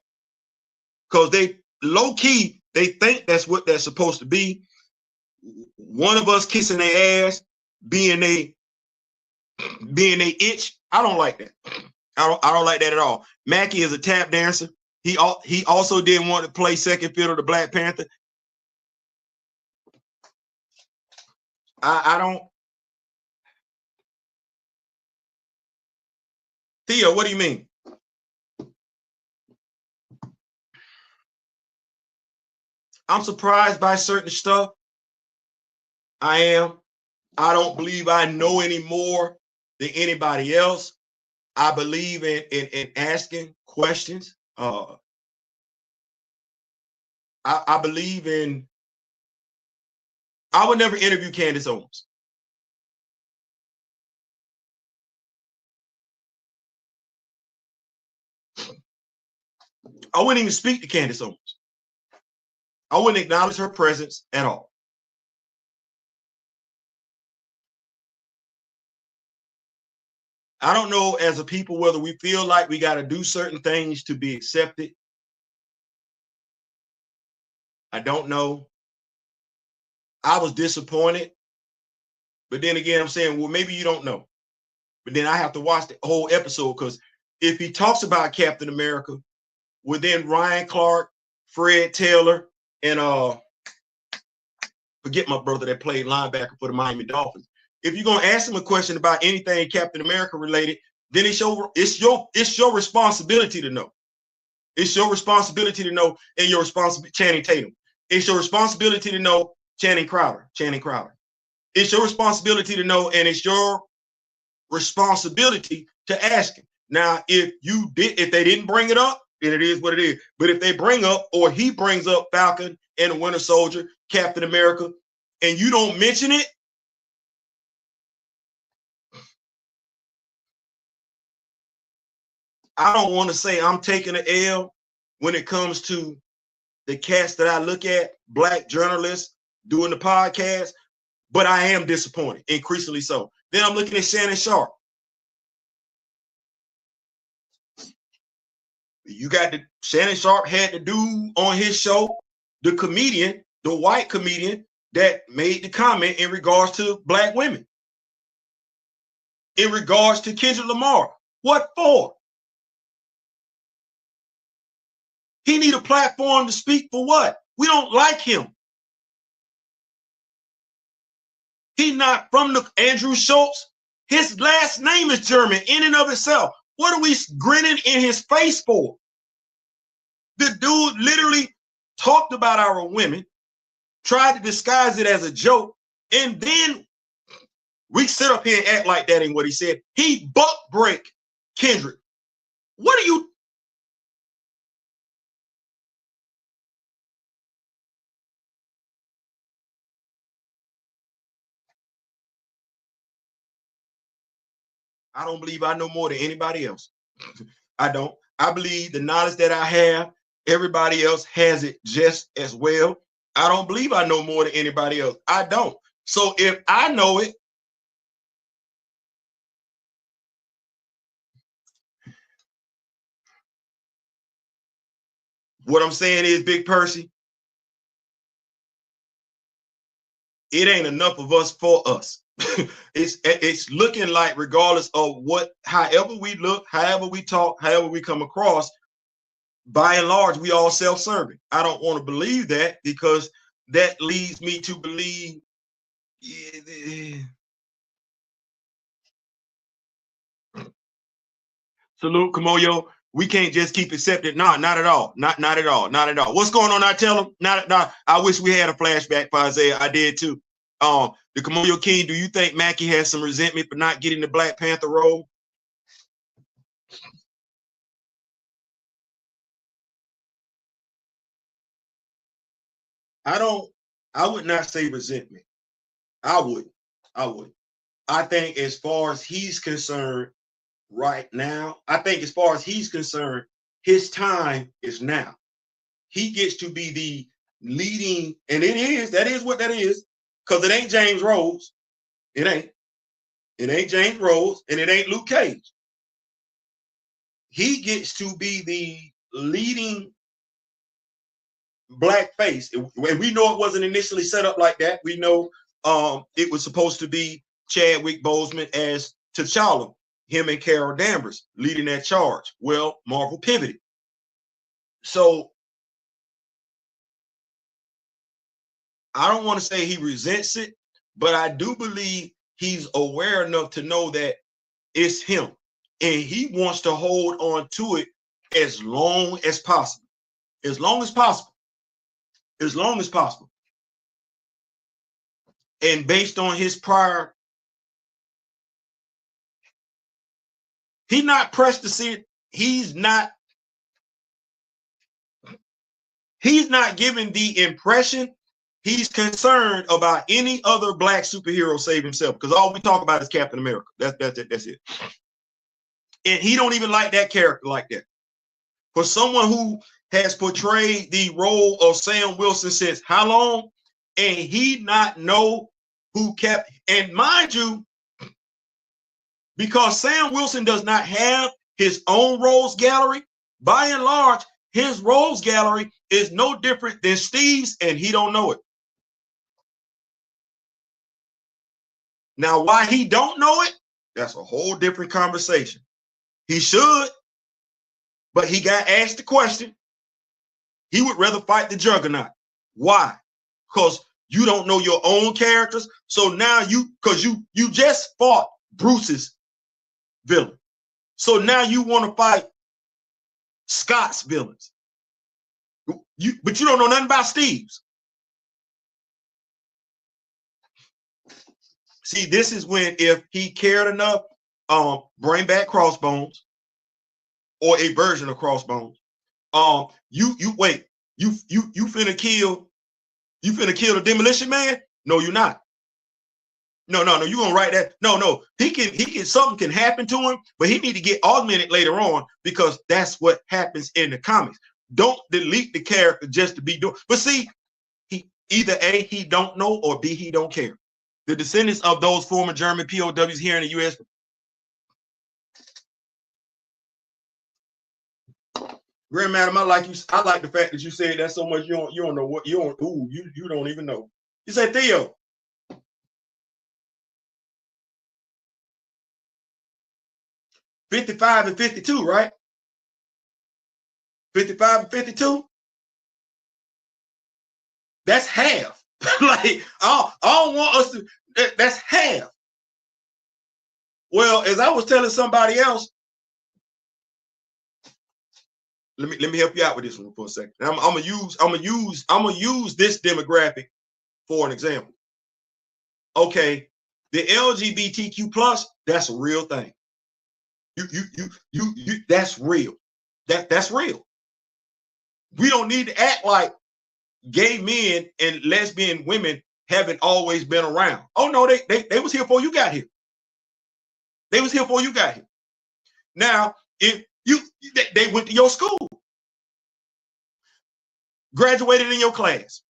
because they low key they think that's what they're supposed to be. One of us kissing their ass, being they itch. I don't like that. I don't like that at all. Mackie is a tap dancer. He also didn't want to play second fiddle to Black Panther. I don't. Theo, what do you mean? I'm surprised by certain stuff. I am. I don't believe I know any more than anybody else. I believe in asking questions. I believe in. I would never interview Candace Owens. I wouldn't even speak to Candace Owens. I wouldn't acknowledge her presence at all. I don't know as a people whether we feel like we got to do certain things to be accepted. I don't know. I was disappointed. But then again, I'm saying, well, maybe you don't know. But then I have to watch the whole episode, because if he talks about Captain America, well, then Ryan Clark, Fred Taylor, and forget my brother that played linebacker for the Miami Dolphins. If you're gonna ask him a question about anything Captain America related, then it's your responsibility to know. It's your responsibility to know, and your responsibility, Channing Tatum. It's your responsibility to know Channing Crowder. It's your responsibility to know, and it's your responsibility to ask him. Now, if they didn't bring it up, then it is what it is. But if they bring up, or he brings up Falcon and the Winter Soldier, Captain America, and you don't mention it, I don't want to say I'm taking an L when it comes to the cast that I look at, Black journalists doing the podcast, but I am disappointed, increasingly so. Then I'm looking at Shannon Sharp. You got Shannon Sharp had the dude on his show, the comedian, the white comedian that made the comment in regards to Black women, in regards to Kendrick Lamar. What for? He need a platform to speak for what? We don't like him. He's not from the Andrew Schultz. His last name is German in and of itself. What are we grinning in his face for? The dude literally talked about our women, tried to disguise it as a joke, and then we sit up here and act like that ain't what he said. He buck break Kendrick. What are you? I don't believe I know more than anybody else. I don't. I believe the knowledge that I have, everybody else has it just as well. I don't believe I know more than anybody else. I don't. So if I know it, what I'm saying is, Big Percy, it ain't enough of us for us. It's looking like, regardless of however we look, however we talk, however we come across, by and large, we all self-serving. I don't want to believe that, because that leads me to believe. Salute, Kamoyo. We can't just keep accepting. No, not at all. Not at all. Not at all. What's going on? I tell them. Not. I wish we had a flashback for Isaiah. I did too. The Kamoyo King. Do you think Mackie has some resentment for not getting the Black Panther role? I would not say resentment. I would. I think as far as he's concerned right now, his time is now. He gets to be the leading, and that is what that is, because it ain't James Rhodes. It ain't James Rhodes, and it ain't Luke Cage. He gets to be the leading black face. And we know it wasn't initially set up like that. We know it was supposed to be Chadwick Boseman as T'Challa, him and Carol Danvers leading that charge. Well, Marvel pivoted. So I don't want to say he resents it, but I do believe he's aware enough to know that it's him, and he wants to hold on to it as long as possible. As long as possible. And based on his prior, he's not pressed to see it. He's not giving the impression he's concerned about any other black superhero save himself, because all we talk about is Captain America. That's it. And he don't even like that character like that. For someone who has portrayed the role of Sam Wilson since how long, and he not know who kept, and mind you, because Sam Wilson does not have his own roles gallery, by and large, his roles gallery is no different than Steve's, and he don't know it. Now, why he don't know it, that's a whole different conversation. He should, but he got asked the question. He would rather fight the Juggernaut. Why? Because you don't know your own characters. So now because you just fought Bruce's villain. So now you want to fight Scott's villains. But you don't know nothing about Steve's. See, this is when, if he cared enough, bring back Crossbones or a version of Crossbones. You finna kill the Demolition Man? No, you're not. No, you gonna write that. No, he can something can happen to him, but he need to get augmented later on, because that's what happens in the comics. Don't delete the character just to be doing. But see, he either A, he don't know, or B, he don't care. The descendants of those former German POWs here in the U.S. Grand Madam, I like the fact that you said that so much. You don't know what you don't. Ooh, you don't even know. You said Theo. 55 and 52, right? 55 and 52. That's half. Like, I don't want us to. That's half. Well, as I was telling somebody else, let me help you out with this one for a second. I'm gonna use this demographic for an example. Okay, the LGBTQ plus, that's a real thing. That's real. That's real. We don't need to act like gay men and lesbian women haven't always been around. Oh no, they was here before you got here. They was here before you got here. Now, if they went to your school, graduated in your class,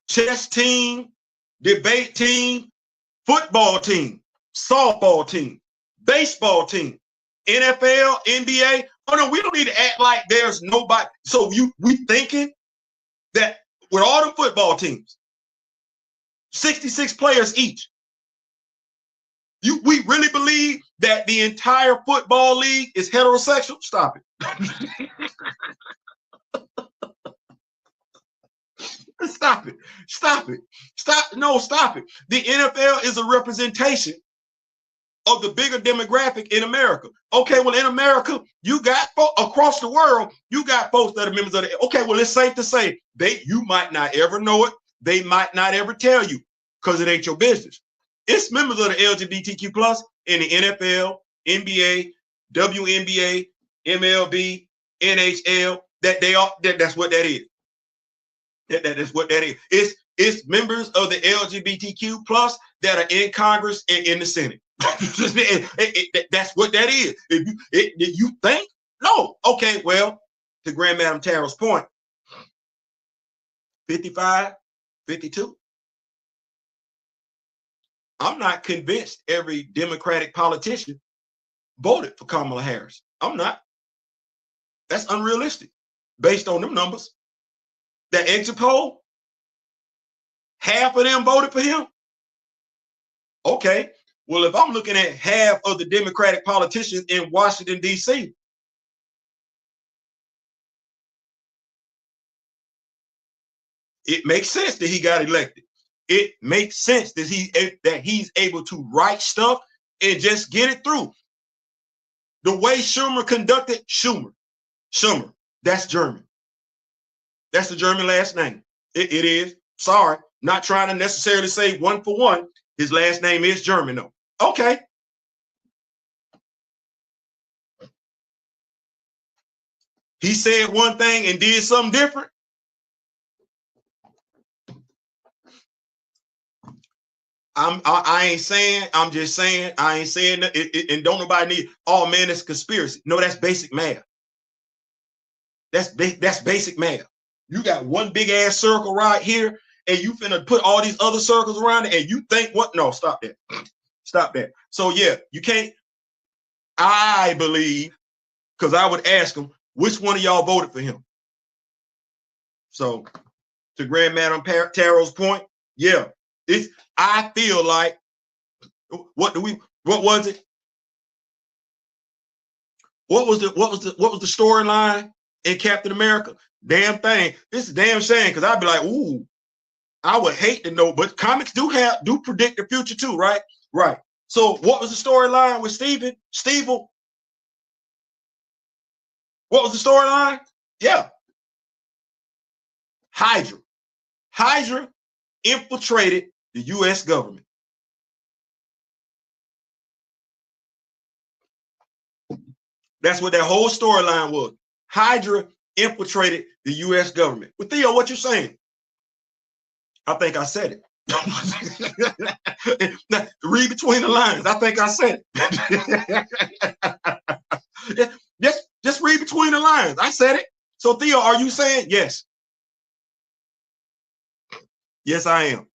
chess team, debate team, football team, softball team, baseball team, NFL, NBA. Oh no, we don't need to act like there's nobody. So we thinking that with all the football teams, 66 players each, we really believe that the entire football league is heterosexual? Stop it. Stop it. No, stop it. The NFL is a representation of the bigger demographic in America. Okay, well, in America, you got across the world, you got folks that are members of the. Okay, well, it's safe to say you might not ever know it. They might not ever tell you because it ain't your business. It's members of the LGBTQ plus in the NFL, NBA, WNBA, MLB, NHL. That's what that is. That's what that is. It's members of the LGBTQ plus that are in Congress and in the Senate. That's what that is. If you think, no, okay, well, to Grand Madam Taro's point, 55, 52. I'm not convinced every Democratic politician voted for Kamala Harris. I'm not. That's unrealistic based on them numbers. That exit poll, half of them voted for him. Okay, well, if I'm looking at half of the Democratic politicians in Washington, D.C., it makes sense that he got elected. It makes sense that he's able to write stuff and just get it through. The way Schumer conducted, Schumer, that's German. That's the German last name. It is. Sorry, not trying to necessarily say one for one. His last name is German, though. Okay. He said one thing and did something different. I ain't saying, I'm just saying, I ain't saying that, and don't nobody need, oh man, it's a conspiracy. No, that's basic math. That's basic math. You got one big ass circle right here, and you finna put all these other circles around it, and you think what? No, stop that. Stop that. So yeah, you can't, I believe, because I would ask him, which one of y'all voted for him? So to Grand Madam Taro's point, yeah, I feel like, what was it? What was the storyline in Captain America? Damn thing. This is damn shame, because I'd be like, ooh, I would hate to know, but comics do predict the future too, right? Right. So what was the storyline with Steve? What was the storyline? Yeah. Hydra infiltrated the U.S. government. That's what that whole storyline was. Hydra infiltrated the U.S. government. Well, Theo, what you saying? I think I said it. Read between the lines. I think I said it. Just read between the lines. I said it. So, Theo, are you saying yes? Yes, I am.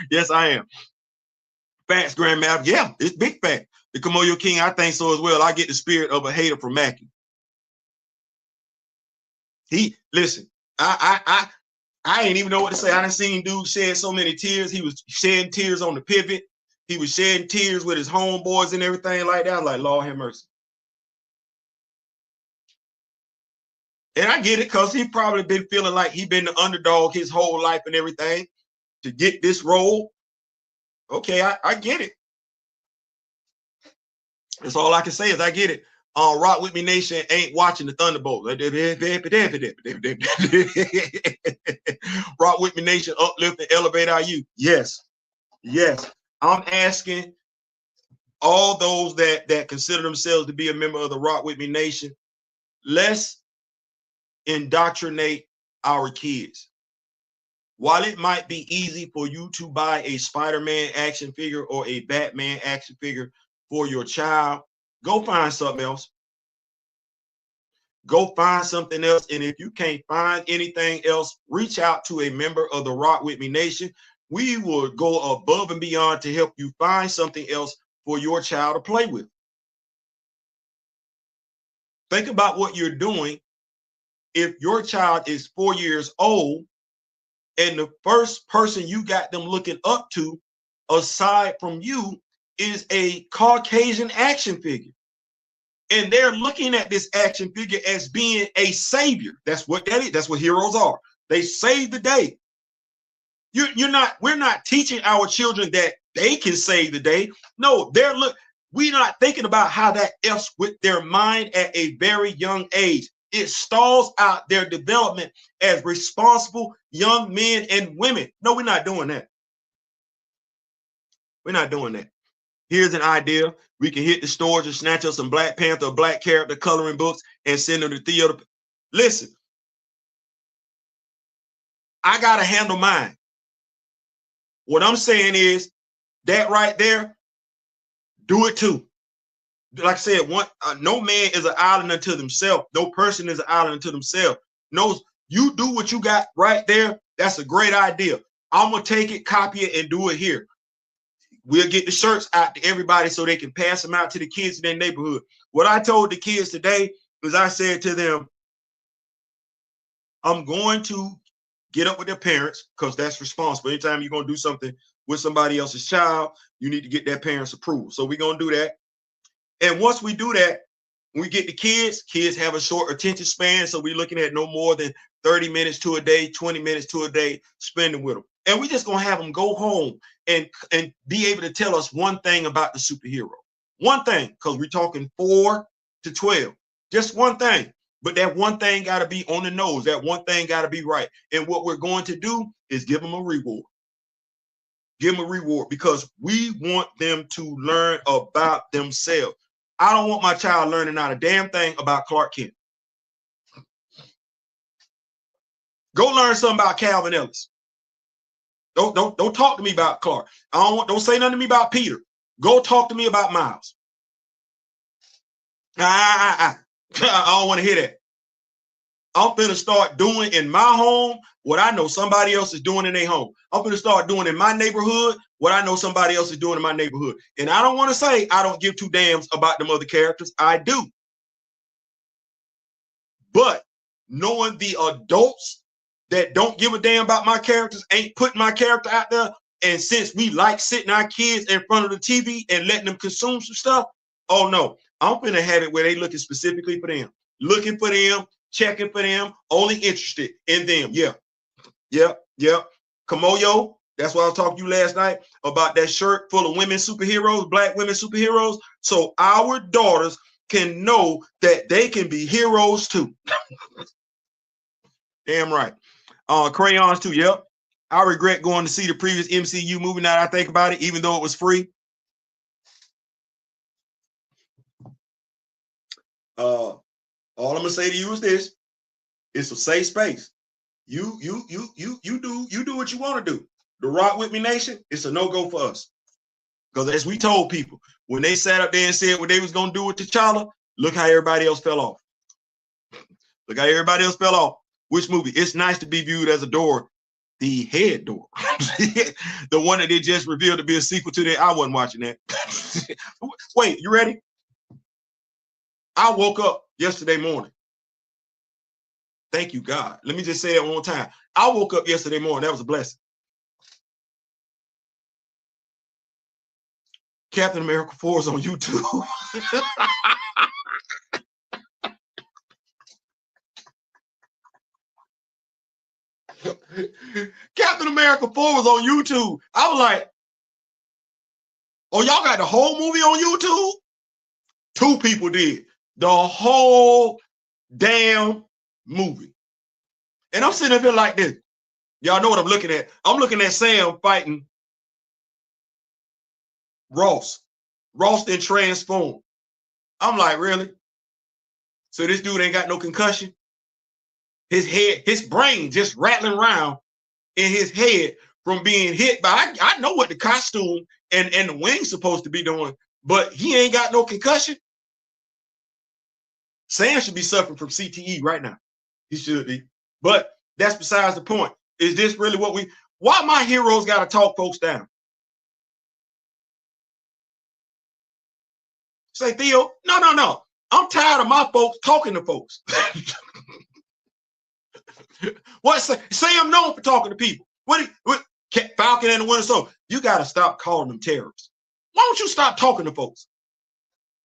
Yes, I am. Facts, Grand Madam. Yeah, it's big fact. The Kamoyo King, I think so as well. I get the spirit of a hater from Mackie. Listen, I ain't even know what to say. I done seen dude shed so many tears. He was shedding tears on the pivot. He was shedding tears with his homeboys and everything like that. I was like, Lord have mercy. And I get it, because he probably been feeling like he been the underdog his whole life and everything to get this role. Okay, I get it. That's all I can say is I get it. Rock With Me Nation ain't watching the Thunderbolts. Rock With Me Nation, uplift and elevate our youth. Yes. I'm asking all those that consider themselves to be a member of the Rock With Me Nation, let's indoctrinate our kids. While it might be easy for you to buy a Spider-Man action figure or a Batman action figure for your child, go find something else. Go find something else. And if you can't find anything else, reach out to a member of the Rock With Me Nation. We will go above and beyond to help you find something else for your child to play with. Think about what you're doing. If your child is 4 years old and the first person you got them looking up to, aside from you, is a Caucasian action figure. And they're looking at this action figure as being a savior. That's what that is. That's what heroes are. They save the day. We're not teaching our children that they can save the day. No, we're not thinking about how that F's with their mind at a very young age. It stalls out their development as responsible young men and women. No, we're not doing that. We're not doing that. Here's an idea. We can hit the stores and snatch up some Black Panther or Black character coloring books and send them to the theater. Listen, I got to handle mine. What I'm saying is that right there, do it too. Like I said, no man is an island unto themselves. No person is an island unto themselves. No, you do what you got right there. That's a great idea. I'm going to take it, copy it, and do it here. We'll get the shirts out to everybody so they can pass them out to the kids in their neighborhood. What I told the kids today was I said to them, I'm going to get up with their parents because that's responsible. Anytime you're going to do something with somebody else's child, you need to get their parents' approval. So we're going to do that. And once we do that, when we get the kids have a short attention span. So we're looking at no more than 30 minutes to a day, 20 minutes to a day spending with them. And we're just going to have them go home and be able to tell us one thing about the superhero. One thing, because we're talking 4 to 12. Just one thing. But that one thing got to be on the nose. That one thing got to be right. And what we're going to do is give them a reward. Give them a reward because we want them to learn about themselves. I don't want my child learning not a damn thing about Clark Kent. Go learn something about Calvin Ellis. Don't talk to me about Clark. Don't say nothing to me about Peter. Go talk to me about Miles. I don't want to hear that. I'm finna start doing in my home what I know somebody else is doing in their home. I'm finna start doing in my neighborhood what I know somebody else is doing in my neighborhood. And I don't want to say I don't give two damns about them other characters. I do. But knowing the adults that don't give a damn about my characters, ain't putting my character out there, and since we like sitting our kids in front of the TV and letting them consume some stuff, oh no, I'm gonna have it where they looking specifically for them, looking for them, checking for them, only interested in them. Yeah. Kamoyo, that's why I was talking to you last night about that shirt full of women superheroes, Black women superheroes, so our daughters can know that they can be heroes too. Damn right. Crayons too. Yep. I regret going to see the previous MCU movie now that I think about it, even though it was free. All I'm gonna say to you is this: it's a safe space. You do what you want to do. The Rock With Me Nation, it's a no-go for us. Because as we told people, when they sat up there and said what they was gonna do with T'Challa, look how everybody else fell off. Look how everybody else fell off. Which movie? It's nice to be viewed as a door, the head door. The one that they just revealed to be a sequel to that. I wasn't watching that. Wait, you ready? I woke up yesterday morning. Thank you, God. Let me just say that one more time. I woke up yesterday morning. That was a blessing. Captain America 4 is on YouTube. Captain America 4 was on YouTube. I was like, oh, y'all got the whole movie on YouTube? 2 people did. The whole damn movie. And I'm sitting up here like this. Y'all know what I'm looking at. I'm looking at Sam fighting Ross. Ross then transformed. I'm like, really? So this dude ain't got no concussion? His head, his brain just rattling around in his head from being hit by, I know what the costume and the wing's supposed to be doing, but he ain't got no concussion. Sam should be suffering from CTE right now. He should be. But that's besides the point. Is this really what why my heroes got to talk folks down? Say, Theo, no. I'm tired of my folks talking to folks. What Sam known for talking to people? What Falcon and the Winter Soldier? You got to stop calling them terrorists. Why don't you stop talking to folks?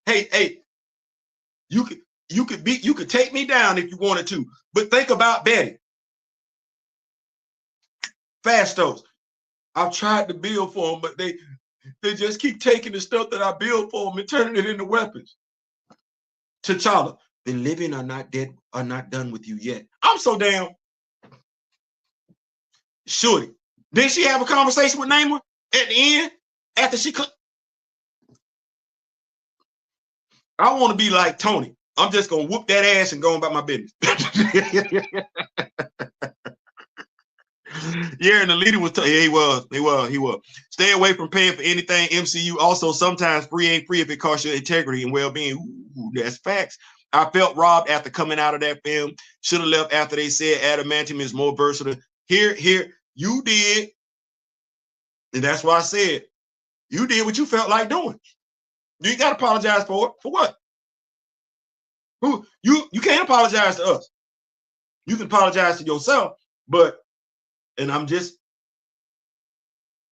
Hey, you could take me down if you wanted to, but think about Betty. Fastos. I've tried to build for them, but They just keep taking the stuff that I build for them and turning it into weapons. T'Challa, the living are not dead, are not done with you yet. I'm so damn. Shorty. Didn't she have a conversation with Namor at the end after she could? I want to be like Tony. I'm just gonna whoop that ass and go about my business. Yeah, and the leader was, yeah, he was. Stay away from paying for anything MCU. Also, sometimes free ain't free if it costs your integrity and well-being. Ooh, that's facts. I felt robbed after coming out of that film. Should have left after they said adamantium is more versatile. Here, you did, and that's why I said you did what you felt like doing. You ain't got to apologize for it. For what? Who you can't apologize to us. You can apologize to yourself, but. And I'm just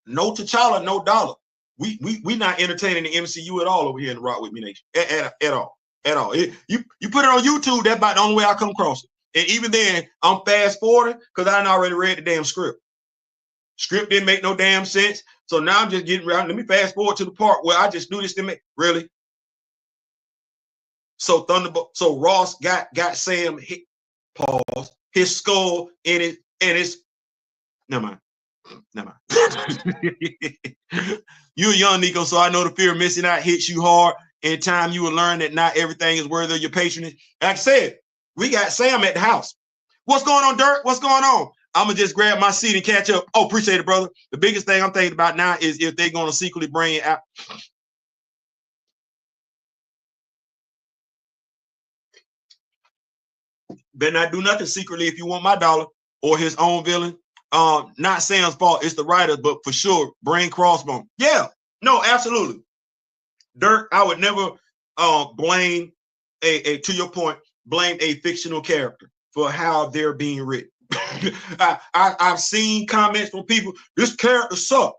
no T'Challa, no dollar. We not entertaining the MCU at all over here in the Rock With Me Nation. At all. You put it on YouTube, that's about the only way I come across it. And even then, I'm fast forwarding because I already read the damn script. Script didn't make no damn sense. So now I'm just getting around. Let me fast forward to the part where I just knew this didn't make really. So Thunderbolt, so Ross got Sam hit, pause, his skull in it, and it's never mind. You're young, Nico, so I know the fear of missing out hits you hard. In time, you will learn that not everything is worthy of your patronage. Like I said, we got Sam at the house. What's going on, Dirk? What's going on? I'm going to just grab my seat and catch up. Oh, appreciate it, brother. The biggest thing I'm thinking about now is if they're going to secretly bring it out. Better not do nothing secretly if you want my dollar or his own villain. Not Sam's fault, it's the writer, but for sure, brain crossbone. Yeah, no, absolutely. Dirk, I would never blame to your point, blame a fictional character for how they're being written. I've seen comments from people, this character sucks.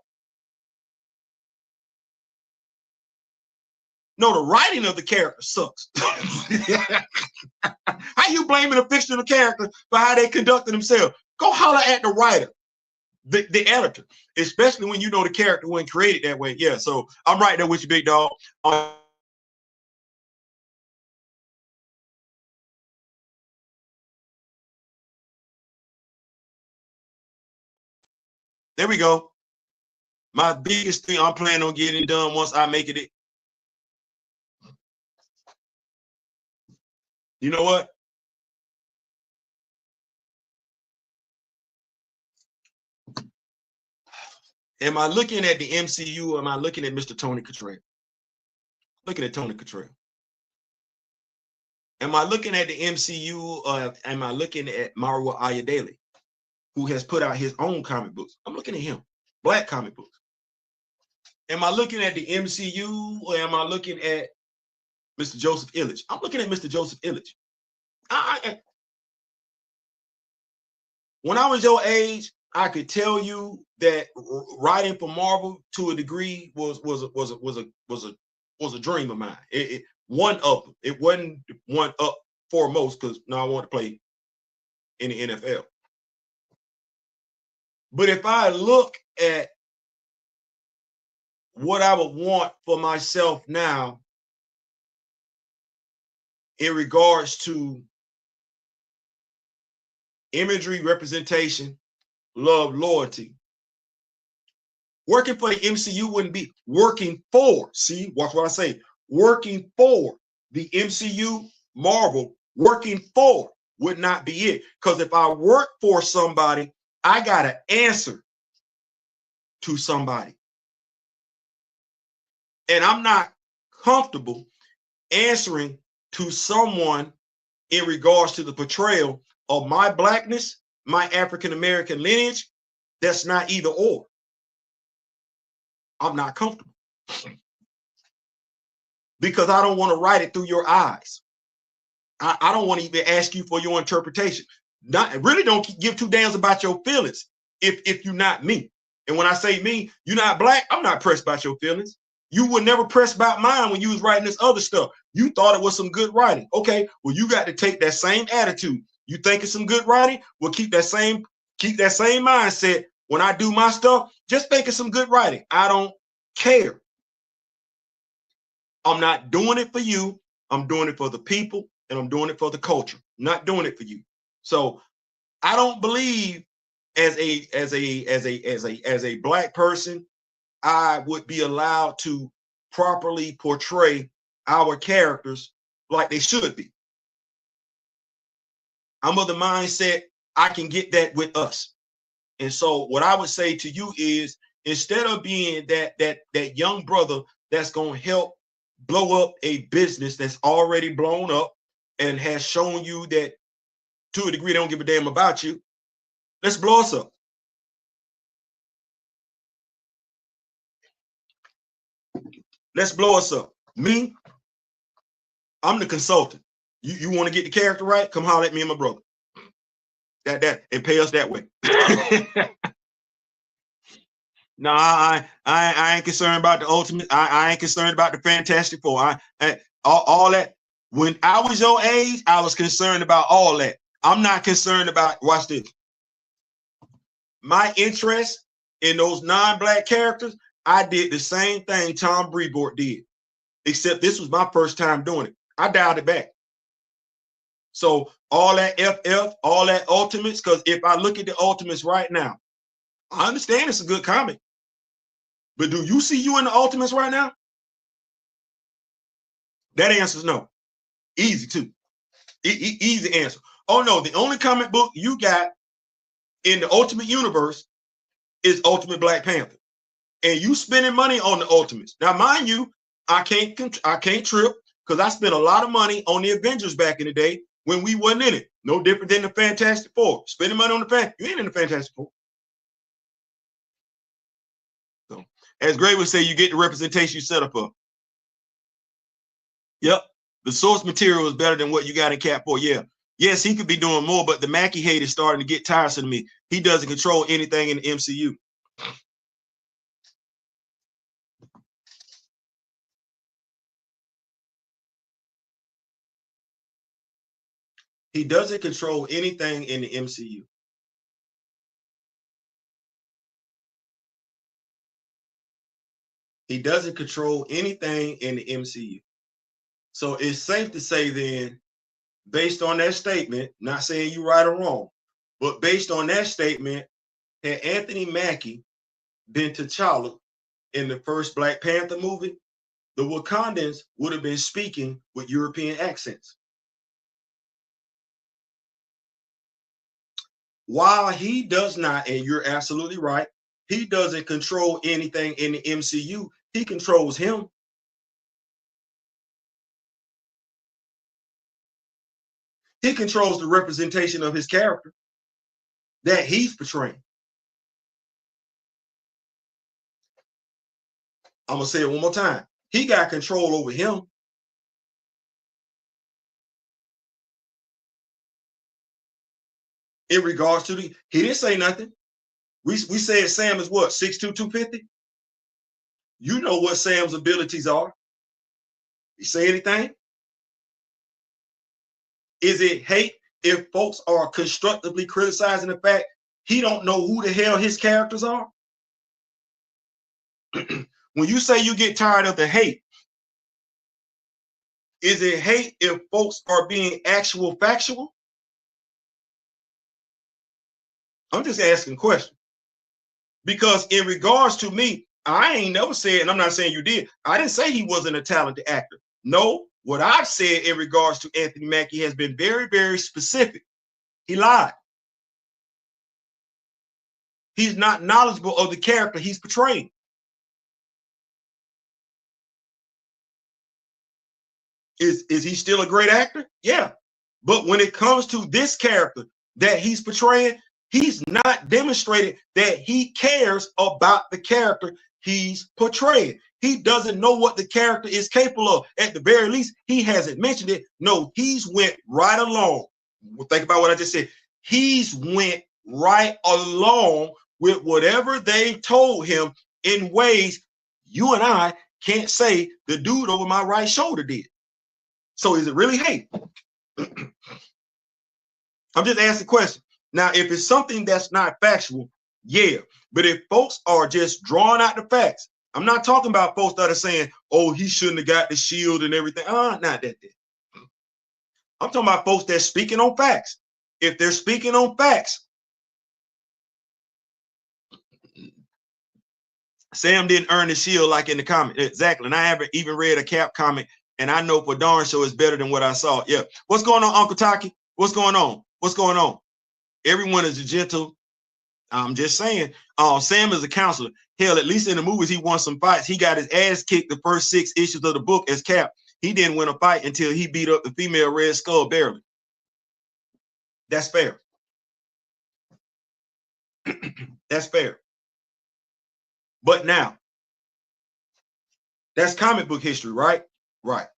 No, the writing of the character sucks. How you blaming a fictional character for how they conducted themselves? Go holler at the writer, the editor, especially when you know the character wasn't created that way. Yeah, so I'm right there with you, big dog. There we go. My biggest thing I'm planning on getting done once I make it. You know what? Am I looking at the MCU or am I looking at Mr. Tony Cottrell? Looking at Tony Cottrell. Am I looking at the MCU or am I looking at Mario Ayadele, who has put out his own comic books? I'm looking at him, black comic books. Am I looking at the MCU or am I looking at Mr. Joseph Illich? I'm looking at Mr. Joseph Illich. When I was your age, I could tell you that writing for Marvel to a degree was a dream of mine. One of them. It wasn't one up foremost because now I want to play in the NFL. But if I look at what I would want for myself now in regards to imagery, representation, love, loyalty, working for the MCU wouldn't be working for. See, watch what I say. Working for the MCU, Marvel, working for would not be it. Because if I work for somebody, I got to answer to somebody. And I'm not comfortable answering to someone in regards to the portrayal of my blackness, my African-American lineage. That's not either or. I'm not comfortable because I don't want to write it through your eyes. I don't want to even ask you for your interpretation. Really don't give two damns about your feelings if you're not me. And when I say me, you're not black, I'm not pressed about your feelings. You were never pressed about mine when you was writing this other stuff. You thought it was some good writing. Okay, well, you got to take that same attitude. You think it's some good writing? Well, keep that same mindset. When I do my stuff, just think it's some good writing. I don't care. I'm not doing it for you. I'm doing it for the people, and I'm doing it for the culture. I'm not doing it for you. So I don't believe as a black person, I would be allowed to properly portray our characters like they should be. I'm of the mindset I can get that with us. And so what I would say to you is, instead of being that young brother that's going to help blow up a business that's already blown up and has shown you that to a degree they don't give a damn about you, let's blow us up. Let's blow us up. Me, I'm the consultant. You want to get the character right? Come holler at me and my brother. That and pay us that way. No, I ain't concerned about the ultimate. I ain't concerned about the Fantastic Four. All that. When I was your age, I was concerned about all that. I'm not concerned about, watch this. My interest in those non-black characters, I did the same thing Tom Brevoort did, except this was my first time doing it. I dialed it back. So all that FF, all that Ultimates, because if I look at the Ultimates right now, I understand it's a good comic. But do you see you in the Ultimates right now? That answer is no. Easy too. Easy answer. Oh no, the only comic book you got in the Ultimate Universe is Ultimate Black Panther. And you spending money on the Ultimates. Now, mind you, I can't trip because I spent a lot of money on the Avengers back in the day when we wasn't in it. No different than the Fantastic Four. Spending money on the Fantastic, you ain't in the Fantastic Four. So, as Gray would say, you get the representation you set up for. Yep. The source material is better than what you got in Cat 4. Yeah. Yes, he could be doing more, but the Mackie hate is starting to get tiresome to me. He doesn't control anything in the MCU. He doesn't control anything in the MCU. He doesn't control anything in the MCU. So it's safe to say then, based on that statement, not saying you right or wrong, but based on that statement, had Anthony Mackie been T'Challa in the first Black Panther movie, the Wakandans would have been speaking with European accents. While he does not, and you're absolutely right, he doesn't control anything in the MCU. He controls him. He controls the representation of his character that he's portraying. I'm going to say it one more time. He got control over him. In regards to he didn't say nothing. We said Sam is what, 6'2", 250? You know what Sam's abilities are. You say anything? Is it hate if folks are constructively criticizing the fact he don't know who the hell his characters are? When you say you get tired of the hate, is it hate if folks are being actual factual? I'm just asking a question. Because in regards to me, I ain't never said, and I'm not saying you did, I didn't say he wasn't a talented actor. No, what I've said in regards to Anthony Mackie has been very, very specific. He lied. He's not knowledgeable of the character he's portraying. Is he still a great actor? Yeah. But when it comes to this character that he's portraying, he's not demonstrated that he cares about the character he's portraying. He doesn't know what the character is capable of. At the very least, he hasn't mentioned it. No, he's went right along. Think about what I just said. He's went right along with whatever they told him in ways you and I can't say the dude over my right shoulder did. So is it really hate? I'm just asking a question. Now, if it's something that's not factual, yeah. But if folks are just drawing out the facts, I'm not talking about folks that are saying, oh, he shouldn't have got the shield and everything. Not that. I'm talking about folks that's speaking on facts. If they're speaking on facts, Sam didn't earn the shield like in the comic. Exactly. And I haven't even read a Cap comic, and I know for darn sure it's better than what I saw. Yeah. What's going on, Uncle Taki? What's going on? What's going on? Everyone is a gentle. I'm just saying. Sam is a counselor. Hell, at least in the movies, he won some fights. He got his ass kicked the first 6 issues of the book as Cap. He didn't win a fight until he beat up the female Red Skull barely. That's fair. That's fair. But now, that's comic book history, right? Right.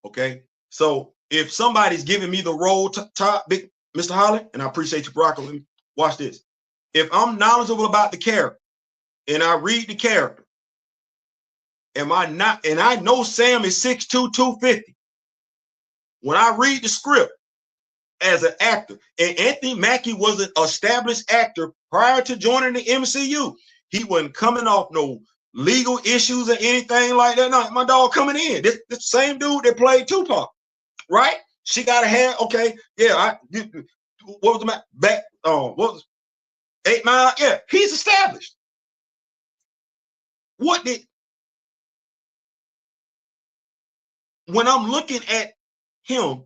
Okay. So if somebody's giving me the role top, big Mr. Holly, and I appreciate you, Broccoli, watch this. If I'm knowledgeable about the character and I read the character, am I not? And I know Sam is 6'2", 250. When I read the script as an actor, and Anthony Mackie was an established actor prior to joining the MCU, he wasn't coming off no legal issues or anything like that. No, my dog coming in. This same dude that played Tupac, right? She got a hair. Okay, yeah. What was the back? What was 8 Mile? Yeah, he's established. What did? When I'm looking at him,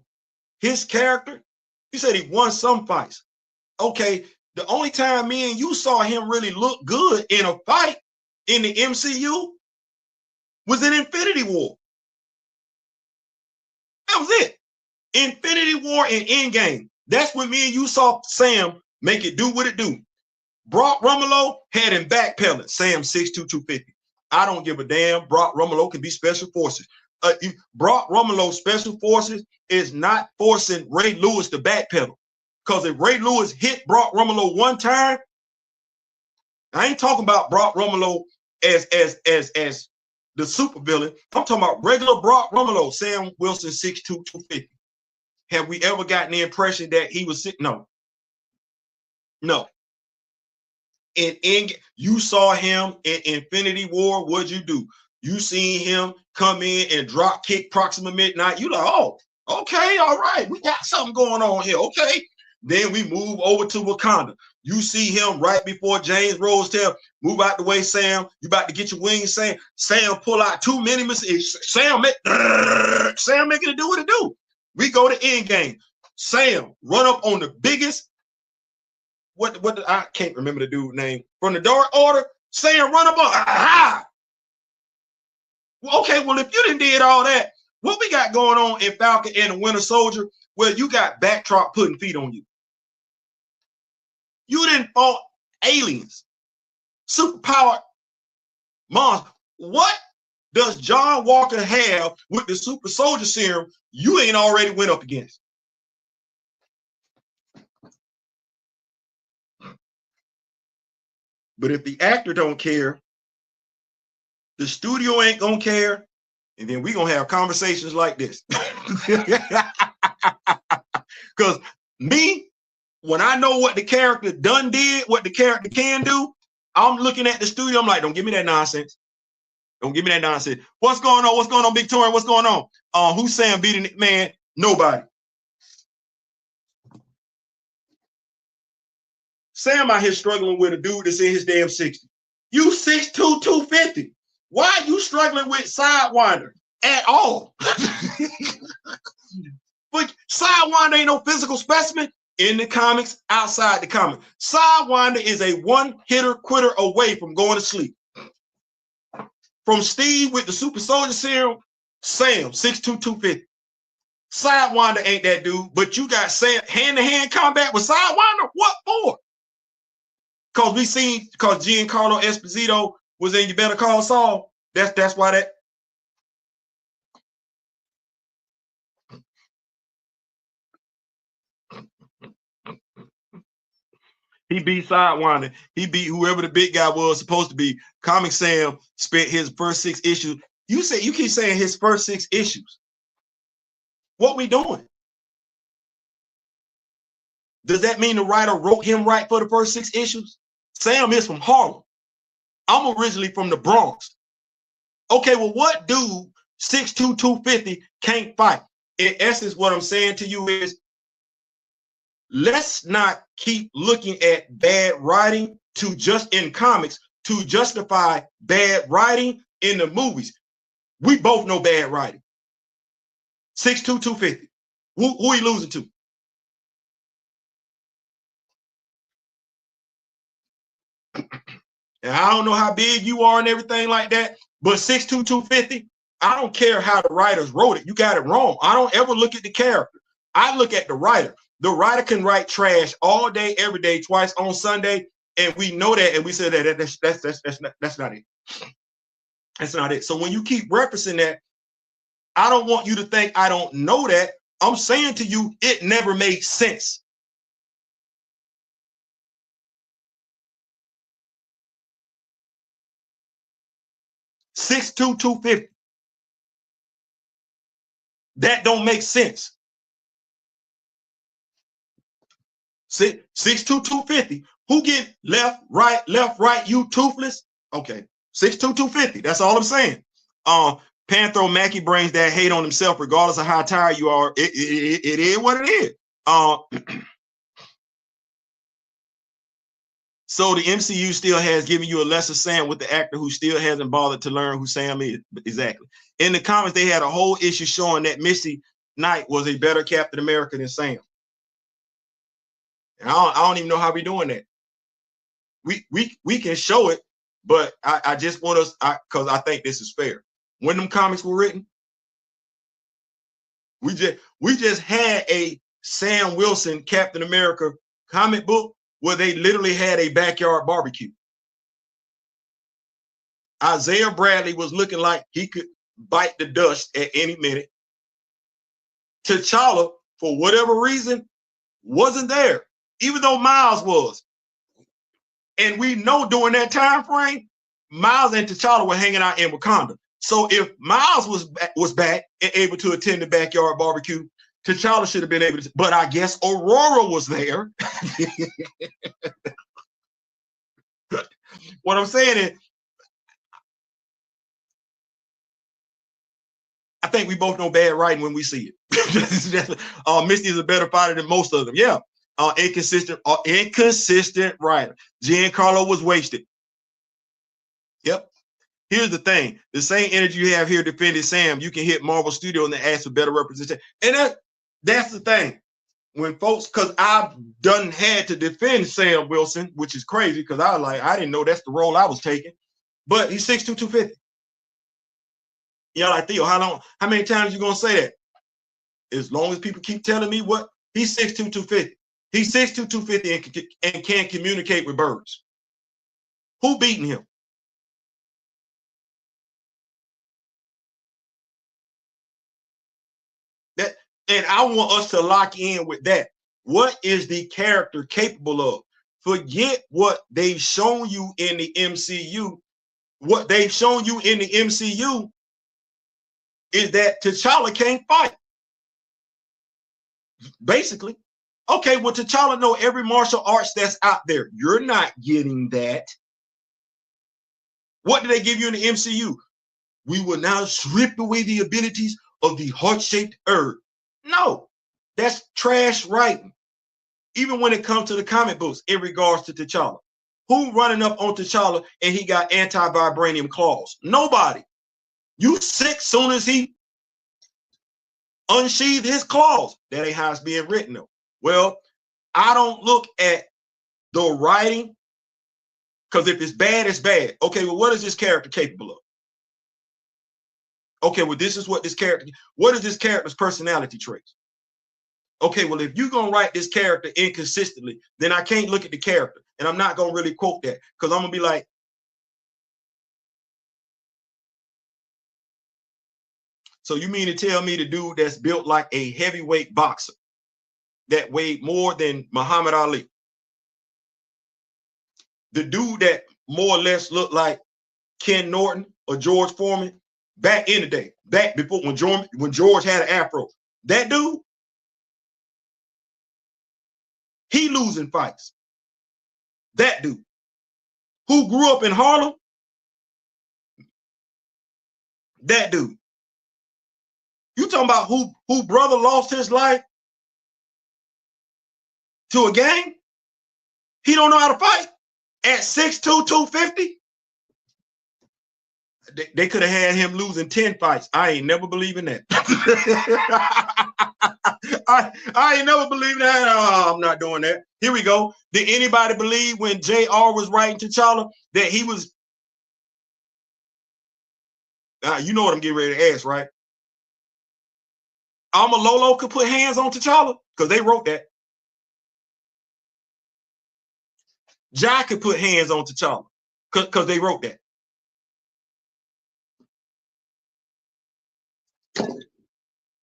his character, he said he won some fights. Okay, the only time me and you saw him really look good in a fight in the MCU was in Infinity War. That was it. Infinity War and Endgame. That's when me and you saw Sam make it do what it do. Brock Rummelow had him backpedaling. Sam 6'2", 250. I don't give a damn. Brock Rummelow can be special forces. Brock Rummelow special forces is not forcing Ray Lewis to backpedal. Because if Ray Lewis hit Brock Rummelow one time, I ain't talking about Brock Rummelow as the super villain. I'm talking about regular Brock Rummelow, Sam Wilson, 6'2", 250. Have we ever gotten the impression that he was sick? No. No. You saw him in Infinity War. What'd you do? You seen him come in and drop kick Proxima Midnight. You like, oh, okay, all right. We got something going on here. Okay. Then we move over to Wakanda. You see him right before James Rose tell, move out the way, Sam. You about to get your wings, Sam. Sam pull out too many mistakes. Sam making it do what it do. We go to Endgame. Sam run up on the biggest. What I can't remember the dude's name from the Dark Order. Sam run up on. Aha! Okay, well, if you didn't did all that, what we got going on in Falcon and the Winter Soldier, where you got Backdrop putting feet on you? You didn't fought aliens, superpowered monsters. What does John Walker have with the super soldier serum you ain't already went up against? But if the actor don't care, the studio ain't gonna care, and then we gonna have conversations like this. Because me, when I know what the character done did, what the character can do, I'm looking at the studio. I'm like, don't give me that nonsense. Don't give me that nonsense. What's going on? What's going on, Big Torin? What's going on? Who's Sam beating it? Man, nobody. Sam out here struggling with a dude that's in his damn 60s. You 6'2", 250. Why are you struggling with Sidewinder at all? But Sidewinder ain't no physical specimen in the comics, outside the comic. Sidewinder is a one-hitter quitter away from going to sleep. From Steve with the super soldier serum, Sam, 6'2", 250. Sidewinder ain't that dude, but you got Sam hand-to-hand combat with Sidewinder? What for? Because Giancarlo Esposito was in You Better Call Saul. That's why that. He beat Sidewinder. He beat whoever the big guy was supposed to be. Comic Sam spent his first 6 issues. You keep saying his first 6 issues. What we doing? Does that mean the writer wrote him right for the first 6 issues? Sam is from Harlem. I'm originally from the Bronx. Okay, well, what dude 6'2", 250 can't fight? In essence, what I'm saying to you is, let's not keep looking at bad writing to just in comics to justify bad writing in the movies. We both know bad writing. 6'2", 250. Who are you losing to? And I don't know how big you are and everything like that, but 6'2", 250, I don't care how the writers wrote it. You got it wrong. I don't ever look at the character. I look at the writer. The writer can write trash all day, every day, twice on Sunday, and we know that, and we say that that's not it. That's not it. So when you keep referencing that, I don't want you to think I don't know that. I'm saying to you, it never made sense. Six two 250. That don't make sense. 6'2", 250. Who get left, right, you toothless? Okay. 6'2", 250. That's all I'm saying. Panther Mackey brings that hate on himself, regardless of how tired you are. It is what it is. So the MCU still has given you a lesser Sam with the actor who still hasn't bothered to learn who Sam is. Exactly. In the comics, they had a whole issue showing that Misty Knight was a better Captain America than Sam. And I don't even know how we're doing that. We can show it, but I just want us, because I think this is fair. When them comics were written, we just had a Sam Wilson Captain America comic book where they literally had a backyard barbecue. Isaiah Bradley was looking like he could bite the dust at any minute. T'Challa, for whatever reason, wasn't there, even though Miles was. And we know during that time frame, Miles and T'Challa were hanging out in Wakanda. So if Miles was back and able to attend the backyard barbecue, T'Challa should have been able to, but I guess Aurora was there. What I'm saying is, I think we both know bad writing when we see it. Misty is a better fighter than most of them. Yeah. Inconsistent writer. Giancarlo was wasted. Yep. Here's the thing: the same energy you have here defending Sam, you can hit Marvel Studio and they ask for better representation. And that's the thing. When folks, because I've done had to defend Sam Wilson, which is crazy because I didn't know that's the role I was taking. But he's 6'2", 250. Y'all like, Theo, how many times you gonna say that? As long as people keep telling me what he's 6'2", 250. He's 6'2", 250 and can communicate with birds. Who beating him? That, and I want us to lock in with that. What is the character capable of? Forget what they've shown you in the MCU. What they've shown you in the MCU is that T'Challa can't fight. Basically. Okay, well, T'Challa know every martial arts that's out there. You're not getting that. What did they give you in the MCU? We will now strip away the abilities of the heart-shaped herb. No, that's trash writing. Even when it comes to the comic books in regards to T'Challa. Who running up on T'Challa and he got anti-vibranium claws? Nobody. You sick soon as he unsheathed his claws. That ain't how it's being written though. Well, I don't look at the writing, because if it's bad, it's bad. Okay, well, what is this character capable of? Okay, well, this is what this character, what is this character's personality traits? Okay, well, if you're going to write this character inconsistently, then I can't look at the character. And I'm not going to really quote that because I'm going to be like, so you mean to tell me the dude that's built like a heavyweight boxer that weighed more than Muhammad Ali, the dude that more or less looked like Ken Norton or George Foreman back in the day, back before when George had an afro, that dude, he losing fights. That dude who grew up in Harlem, That dude. You talking about who brother lost his life to a gang? He don't know how to fight at 6'2", 250. They could have had him losing 10 fights. I ain't never believing that. I ain't never believing that. Oh, I'm not doing that. Here we go. Did anybody believe when JR was writing T'Challa that he was? You know what I'm getting ready to ask, right? Alma Lolo could put hands on T'Challa because they wrote that. Jai could put hands on T'Challa because they wrote that.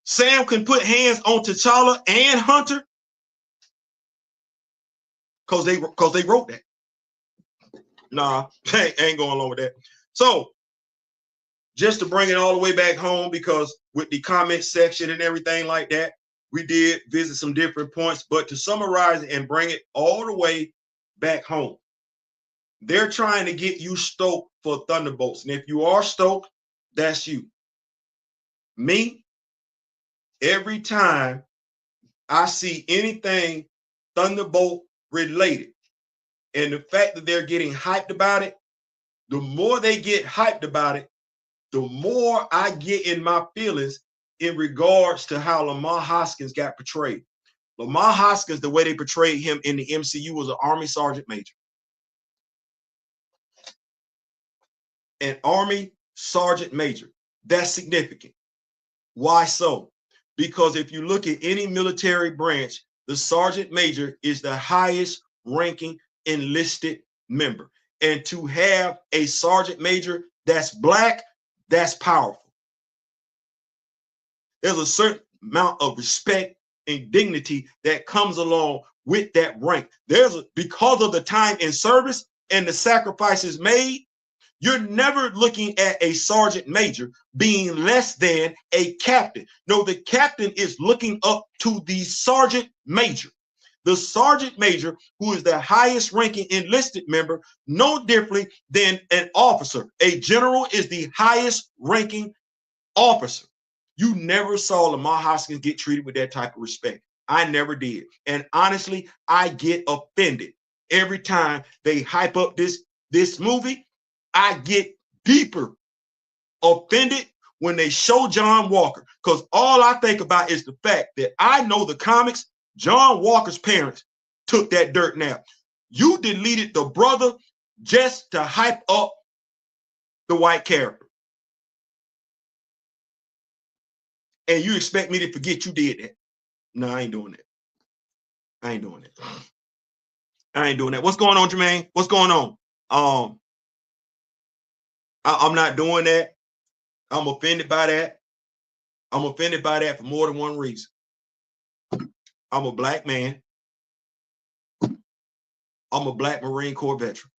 Sam can put hands on T'Challa and Hunter because they wrote that. Nah, ain't going along with that. So just to bring it all the way back home, because with the comment section and everything like that, we did visit some different points, but to summarize it and bring it all the way back home, they're trying to get you stoked for Thunderbolts. And if you are stoked, that's you. Me, every time I see anything Thunderbolt related, and the fact that they're getting hyped about it, the more they get hyped about it, the more I get in my feelings in regards to how Lamar Hoskins got portrayed. Lamar Hoskins, the way they portrayed him in the MCU, was an Army Sergeant Major. An Army Sergeant Major. That's significant. Why so? Because if you look at any military branch, the Sergeant Major is the highest ranking enlisted member. And to have a Sergeant Major that's Black, that's powerful. There's a certain amount of respect and dignity that comes along with that rank. Because of the time in service and the sacrifices made, you're never looking at a sergeant major being less than a captain. No, the captain is looking up to the sergeant major. The sergeant major, who is the highest ranking enlisted member, no differently than an officer. A general is the highest ranking officer. You never saw Lamar Hoskins get treated with that type of respect. I never did. And honestly, I get offended every time they hype up this movie. I get deeper offended when they show John Walker, because all I think about is the fact that I know the comics. John Walker's parents took that dirt nap. You deleted the brother just to hype up the white character. And you expect me to forget you did that? No, I ain't doing that. I ain't doing that. I ain't doing that. What's going on, Jermaine? What's going on? I'm not doing that. I'm offended by that. I'm offended by that for more than one reason. I'm a Black man. I'm a Black Marine Corps veteran.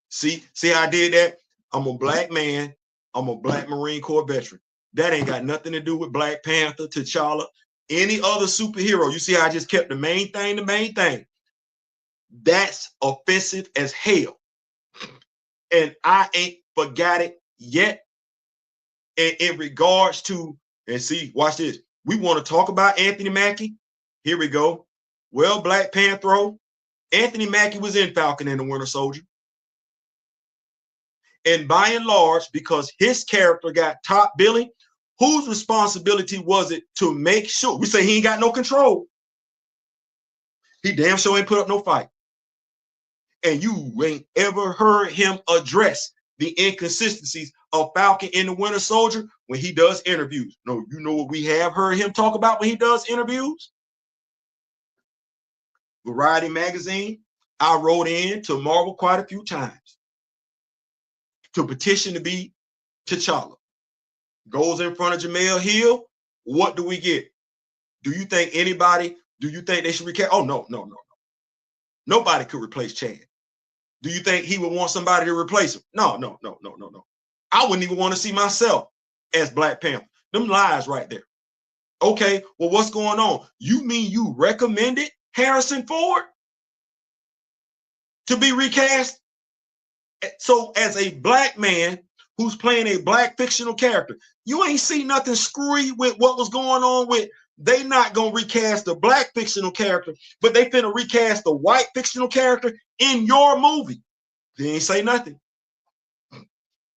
See how I did that? I'm a Black man. I'm a Black Marine Corps veteran. That ain't got nothing to do with Black Panther, T'Challa, any other superhero. You see how I just kept the main thing the main thing. That's offensive as hell. And I ain't forgot it yet. And in regards to, and see, watch this. We want to talk about Anthony Mackie. Here we go. Well, Black Panther, Anthony Mackie was in Falcon and the Winter Soldier. And by and large, because his character got top billing, whose responsibility was it to make sure? We say he ain't got no control. He damn sure ain't put up no fight. And you ain't ever heard him address the inconsistencies of Falcon in the Winter Soldier when he does interviews. No, you know what we have heard him talk about when he does interviews? Variety magazine, I wrote in to Marvel quite a few times to petition to be T'Challa. Goes in front of Jamel Hill. What do we get? Do you think they should recast? Oh, no. Nobody could replace Chad. Do you think he would want somebody to replace him? No. I wouldn't even want to see myself as Black Panther. Them lies right there. Okay, well, what's going on? You mean you recommended Harrison Ford to be recast? So as a Black man who's playing a black fictional character. You ain't see nothing screwy with what was going on with. They not gonna recast the black fictional character, but they finna recast the white fictional character in your movie. He ain't say nothing.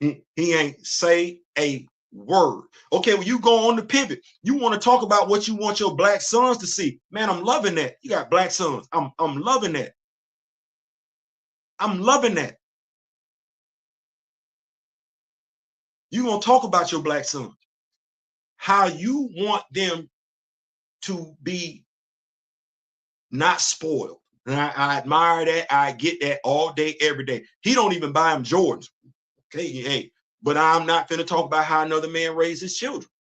He ain't say a word. Okay, when you go on the pivot, you want to talk about what you want your black sons to see. Man, I'm loving that. You got black sons. I'm loving that. I'm loving that. You gonna talk about your black sons, how you want them to be not spoiled. And I admire that. I get that all day, every day. He don't even buy him Jordans. Okay, hey, but I'm not finna talk about how another man raised his children.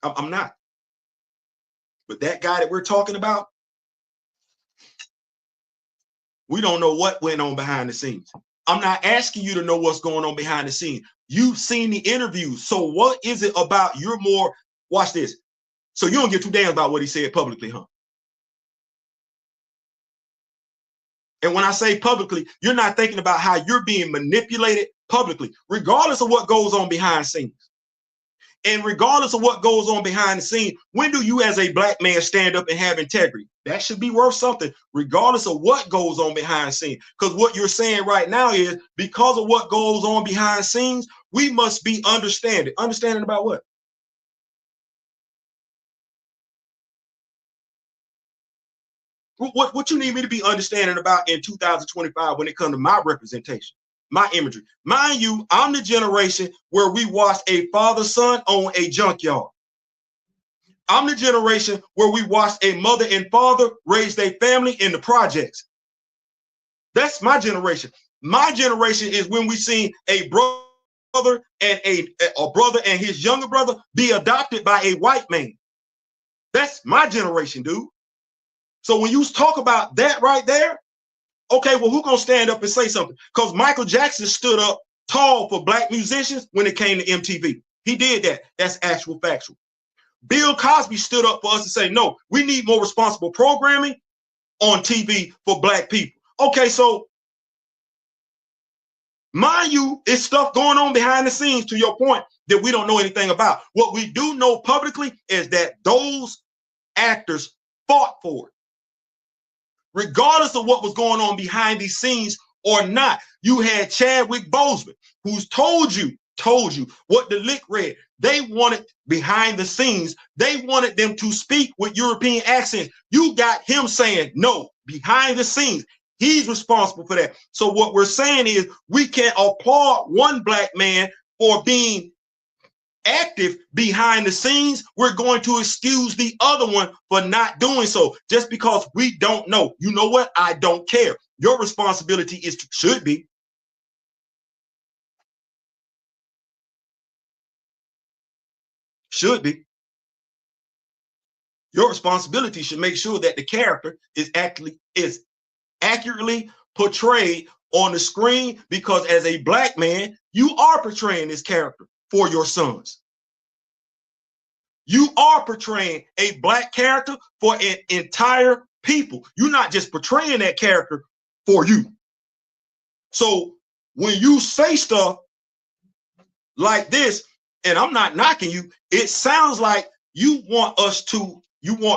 I'm not. But that guy that we're talking about, we don't know what went on behind the scenes. I'm not asking you to know what's going on behind the scenes. You've seen the interviews. So what is it about? You're more, watch this. So you don't give two damns about what he said publicly, huh? And when I say publicly, you're not thinking about how you're being manipulated publicly, regardless of what goes on behind the scenes. And regardless of what goes on behind the scene, when do you as a black man stand up and have integrity? That should be worth something, regardless of what goes on behind the scene. Because what you're saying right now is because of what goes on behind the scenes, we must be understanding. Understanding about what? What you need me to be understanding about in 2025 when it comes to my representation, my imagery. Mind you, I'm the generation where we watched a father-son own a junkyard. I'm the generation where we watched a mother and father raise their family in the projects. That's my generation. My generation is when we seen a brother and a brother and his younger brother be adopted by a white man. That's my generation, dude. So when you talk about that right there, okay, well, who's gonna stand up and say something? Because Michael Jackson stood up tall for black musicians when it came to MTV. He did that. That's actual factual. Bill Cosby stood up for us to say, no, we need more responsible programming on TV for black people. Okay, so mind you, it's stuff going on behind the scenes, to your point, that we don't know anything about. What we do know publicly is that those actors fought for it. Regardless of what was going on behind these scenes or not, you had Chadwick Boseman, who's told you what the lick read. They wanted behind the scenes, they wanted them to speak with European accents. You got him saying, no, behind the scenes, he's responsible for that. So what we're saying is we can't applaud one black man for being active behind the scenes. We're going to excuse the other one for not doing so just because we don't know. You know what? I don't care. Your responsibility is to, should be, your responsibility should make sure that the character is accurately portrayed on the screen, because as a black man, you are portraying this character for your sons. You are portraying a black character for an entire people. You're not just portraying that character for you. So when you say stuff like this, and I'm not knocking you, it sounds like you want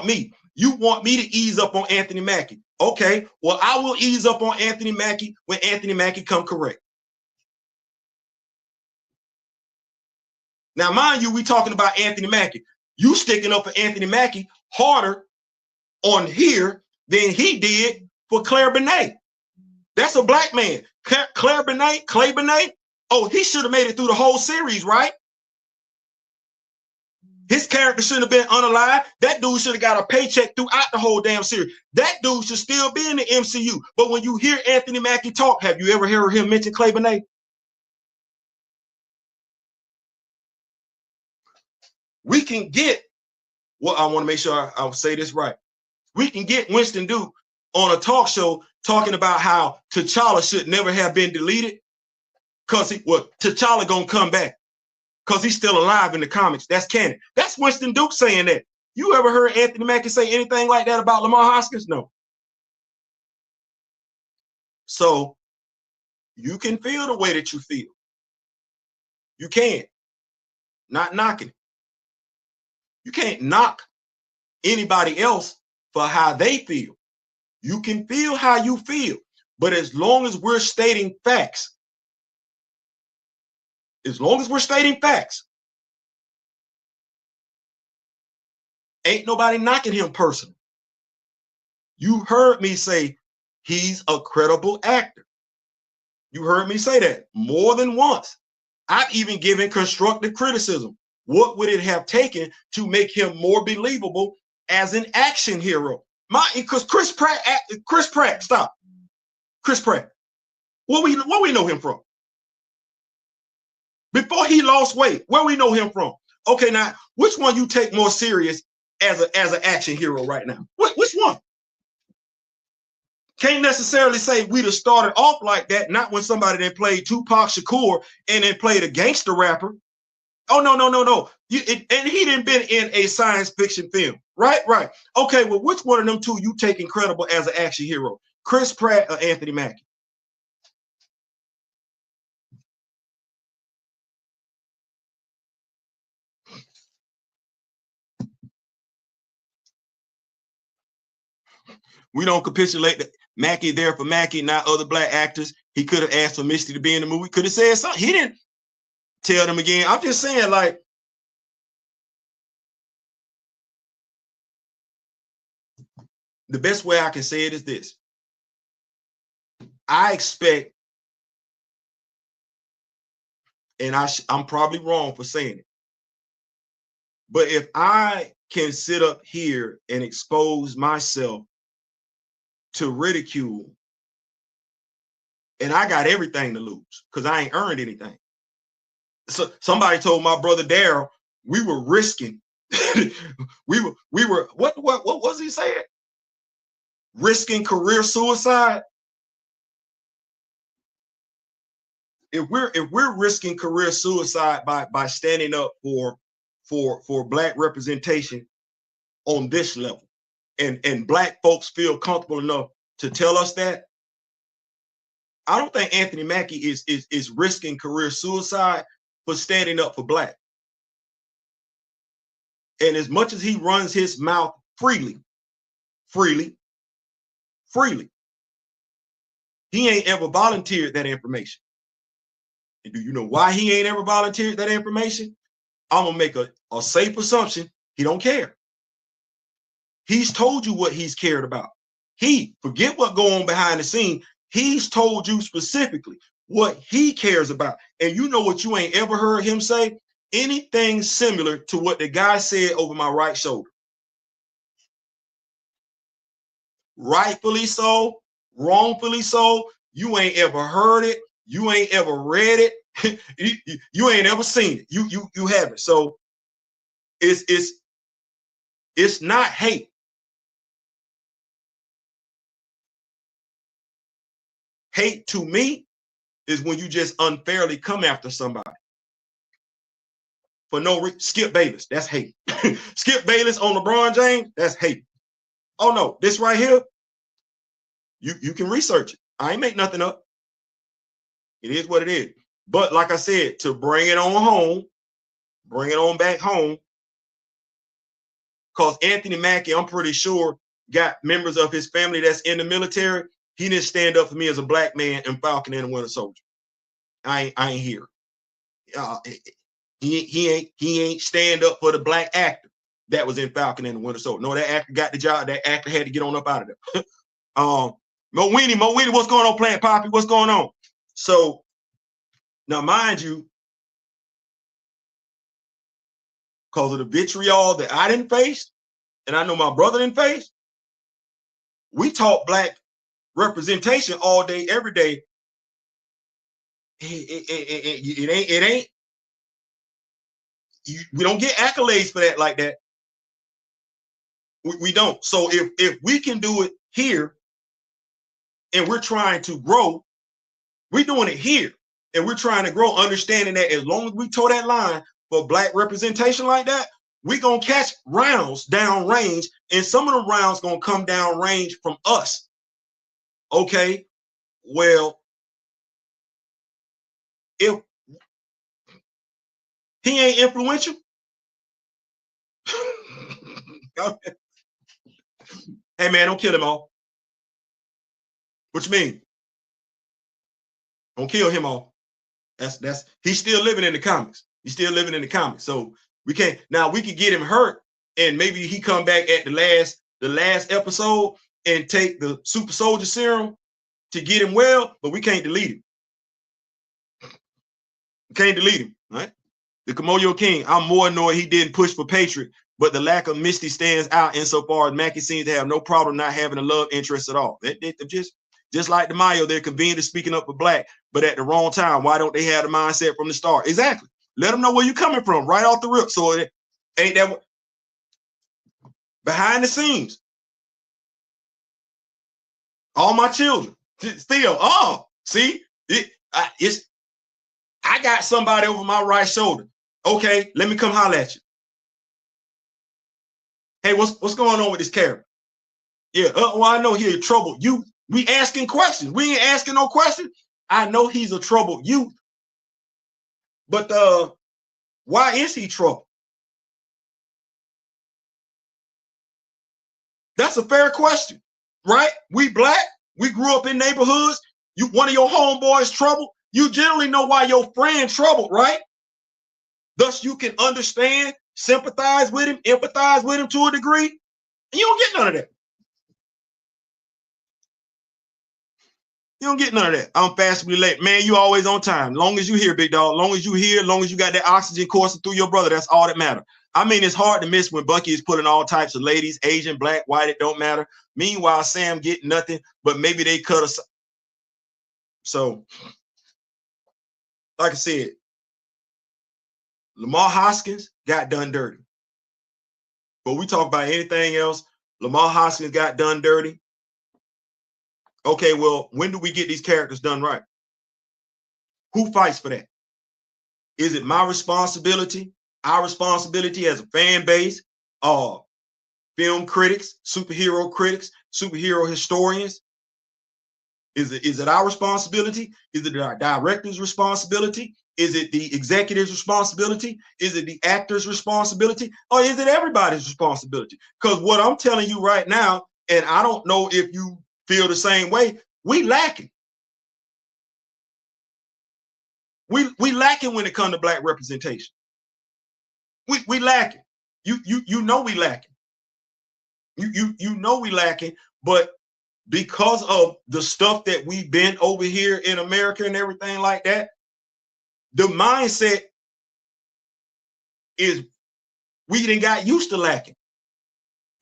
me to ease up on Anthony Mackie. Okay, well, I will ease up on Anthony Mackie when Anthony Mackie come correct. Now, mind you, we talking about Anthony Mackie. You sticking up for Anthony Mackie harder on here than he did for Claire Benet. That's a black man. Clay Benet. Oh, he should have made it through the whole series, right? His character shouldn't have been unalive. That dude should have got a paycheck throughout the whole damn series. That dude should still be in the MCU. But when you hear Anthony Mackie talk, have you ever heard him mention Clay Benet? We can get, well, I want to make sure I'll say this right. We can get Winston Duke on a talk show talking about how T'Challa should never have been deleted because T'Challa gonna come back because he's still alive in the comics. That's canon. That's Winston Duke saying that. You ever heard Anthony Mackie say anything like that about Lamar Hoskins? No. So you can feel the way that you feel. You can't. Not knocking it. You can't knock anybody else for how they feel. You can feel how you feel, but as long as we're stating facts, ain't nobody knocking him personally. You heard me say he's a credible actor. You heard me say that more than once. I've even given constructive criticism. What would it have taken to make him more believable as an action hero? Because Chris Pratt, stop. Chris Pratt. What we know him from? Before he lost weight, where we know him from? Okay, now which one you take more serious as an action hero right now? Which one? Can't necessarily say we'd have started off like that, not when somebody then played Tupac Shakur and then played a gangster rapper. Oh, no. And he didn't been in a science fiction film. Right. Okay, well, which one of them two you take incredible as an action hero? Chris Pratt or Anthony Mackie? We don't capitulate that Mackie there for Mackie, not other black actors. He could have asked for Misty to be in the movie, could have said something. He didn't tell them again. I'm just saying, like, the best way I can say it is this. I expect, and I'm probably wrong for saying it, but if I can sit up here and expose myself to ridicule, and I got everything to lose because I ain't earned anything. So somebody told my brother Daryl we were risking. we were what was he saying? Risking career suicide. If we're risking career suicide by standing up for black representation on this level, and black folks feel comfortable enough to tell us that, I don't think Anthony Mackie is risking career suicide for standing up for black. And as much as he runs his mouth freely, he ain't ever volunteered that information. And do you know why he ain't ever volunteered that information? I'm gonna make a safe assumption. He don't care. He's told you what he's cared about. Forget what go on behind the scene. He's told you specifically what he cares about. And you know what you ain't ever heard him say? Anything similar to what the guy said over my right shoulder. Rightfully so, wrongfully so. You ain't ever heard it. You ain't ever read it. you ain't ever seen it. You haven't. So it's not hate. Hate to me is when you just unfairly come after somebody for no reason. Skip Bayless, that's hate. Skip Bayless on LeBron James, that's hate. Oh no, this right here, you can research it. I ain't make nothing up. It is what it is. But like I said, to bring it on home, bring it on back home, because Anthony Mackie, I'm pretty sure, got members of his family that's in the military. He didn't stand up for me as a black man in Falcon and the Winter Soldier. I ain't here. He ain't stand up for the black actor that was in Falcon and the Winter Soldier. No, that actor got the job. That actor had to get on up out of there. Mo Weenie, what's going on, Plant Poppy? What's going on? So now, mind you, because of the vitriol that I didn't face, and I know my brother didn't face, we taught black representation all day, every day. It ain't. We don't get accolades for that like that. We don't. So if we can do it here, and we're trying to grow, we're doing it here, and we're trying to grow, understanding that as long as we toe that line for black representation like that, we're gonna catch rounds down range, and some of the rounds gonna come down range from us. Okay, well, if He ain't influential. Hey man, don't kill him off. What you mean? Don't kill him off. That's he's still living in the comics. He's still living in the comics. So we can't now we could get him hurt and maybe he come back at the last episode and take the super soldier serum to get him well, but we can't delete him. We can't delete him, right? The Komodo King, I'm more annoyed he didn't push for Patriot, but the lack of Misty stands out insofar as Mackie seems to have no problem not having a love interest at all. They just like the Mayo, they're convenient to speaking up for Black, but at the wrong time. Why don't they have the mindset from the start? Exactly. Let them know where you're coming from right off the rip. So it ain't that behind the scenes. All my children still, see, I got somebody over my right shoulder. Okay, let me come holler at you. Hey, what's going on with this character? Yeah, well, I know he's a troubled youth. We asking questions. We ain't asking no questions. I know he's a troubled youth. But why is he troubled? That's a fair question, right? We Black, we grew up in neighborhoods. One of your homeboys troubled. You generally know why your friend troubled, right? Thus, you can understand, sympathize with him, empathize with him to a degree. And you don't get none of that. You don't get none of that. I'm fastly late. Man, you always on time. Long as you here, big dog. Long as you here, long as you got that oxygen coursing through your brother, that's all that matters. I mean, it's hard to miss when Bucky is pulling all types of ladies, Asian, Black, white, it don't matter. Meanwhile, Sam get nothing, but maybe they cut us. So, like I said, Lamar Hoskins got done dirty. But we talk about anything else, Lamar Hoskins got done dirty. Okay, well, when do we get these characters done right? Who fights for that? Is it my responsibility, our responsibility as a fan base, film critics, superhero historians? Is it our responsibility? Is it our director's responsibility? Is it the executive's responsibility? Is it the actor's responsibility? Or is it everybody's responsibility? Because what I'm telling you right now, and I don't know if you feel the same way, we lacking. We lacking when it comes to Black representation. We lacking. You know we lacking. You know we lacking, but because of the stuff that we've been over here in America and everything like that, the mindset is we done got used to lacking.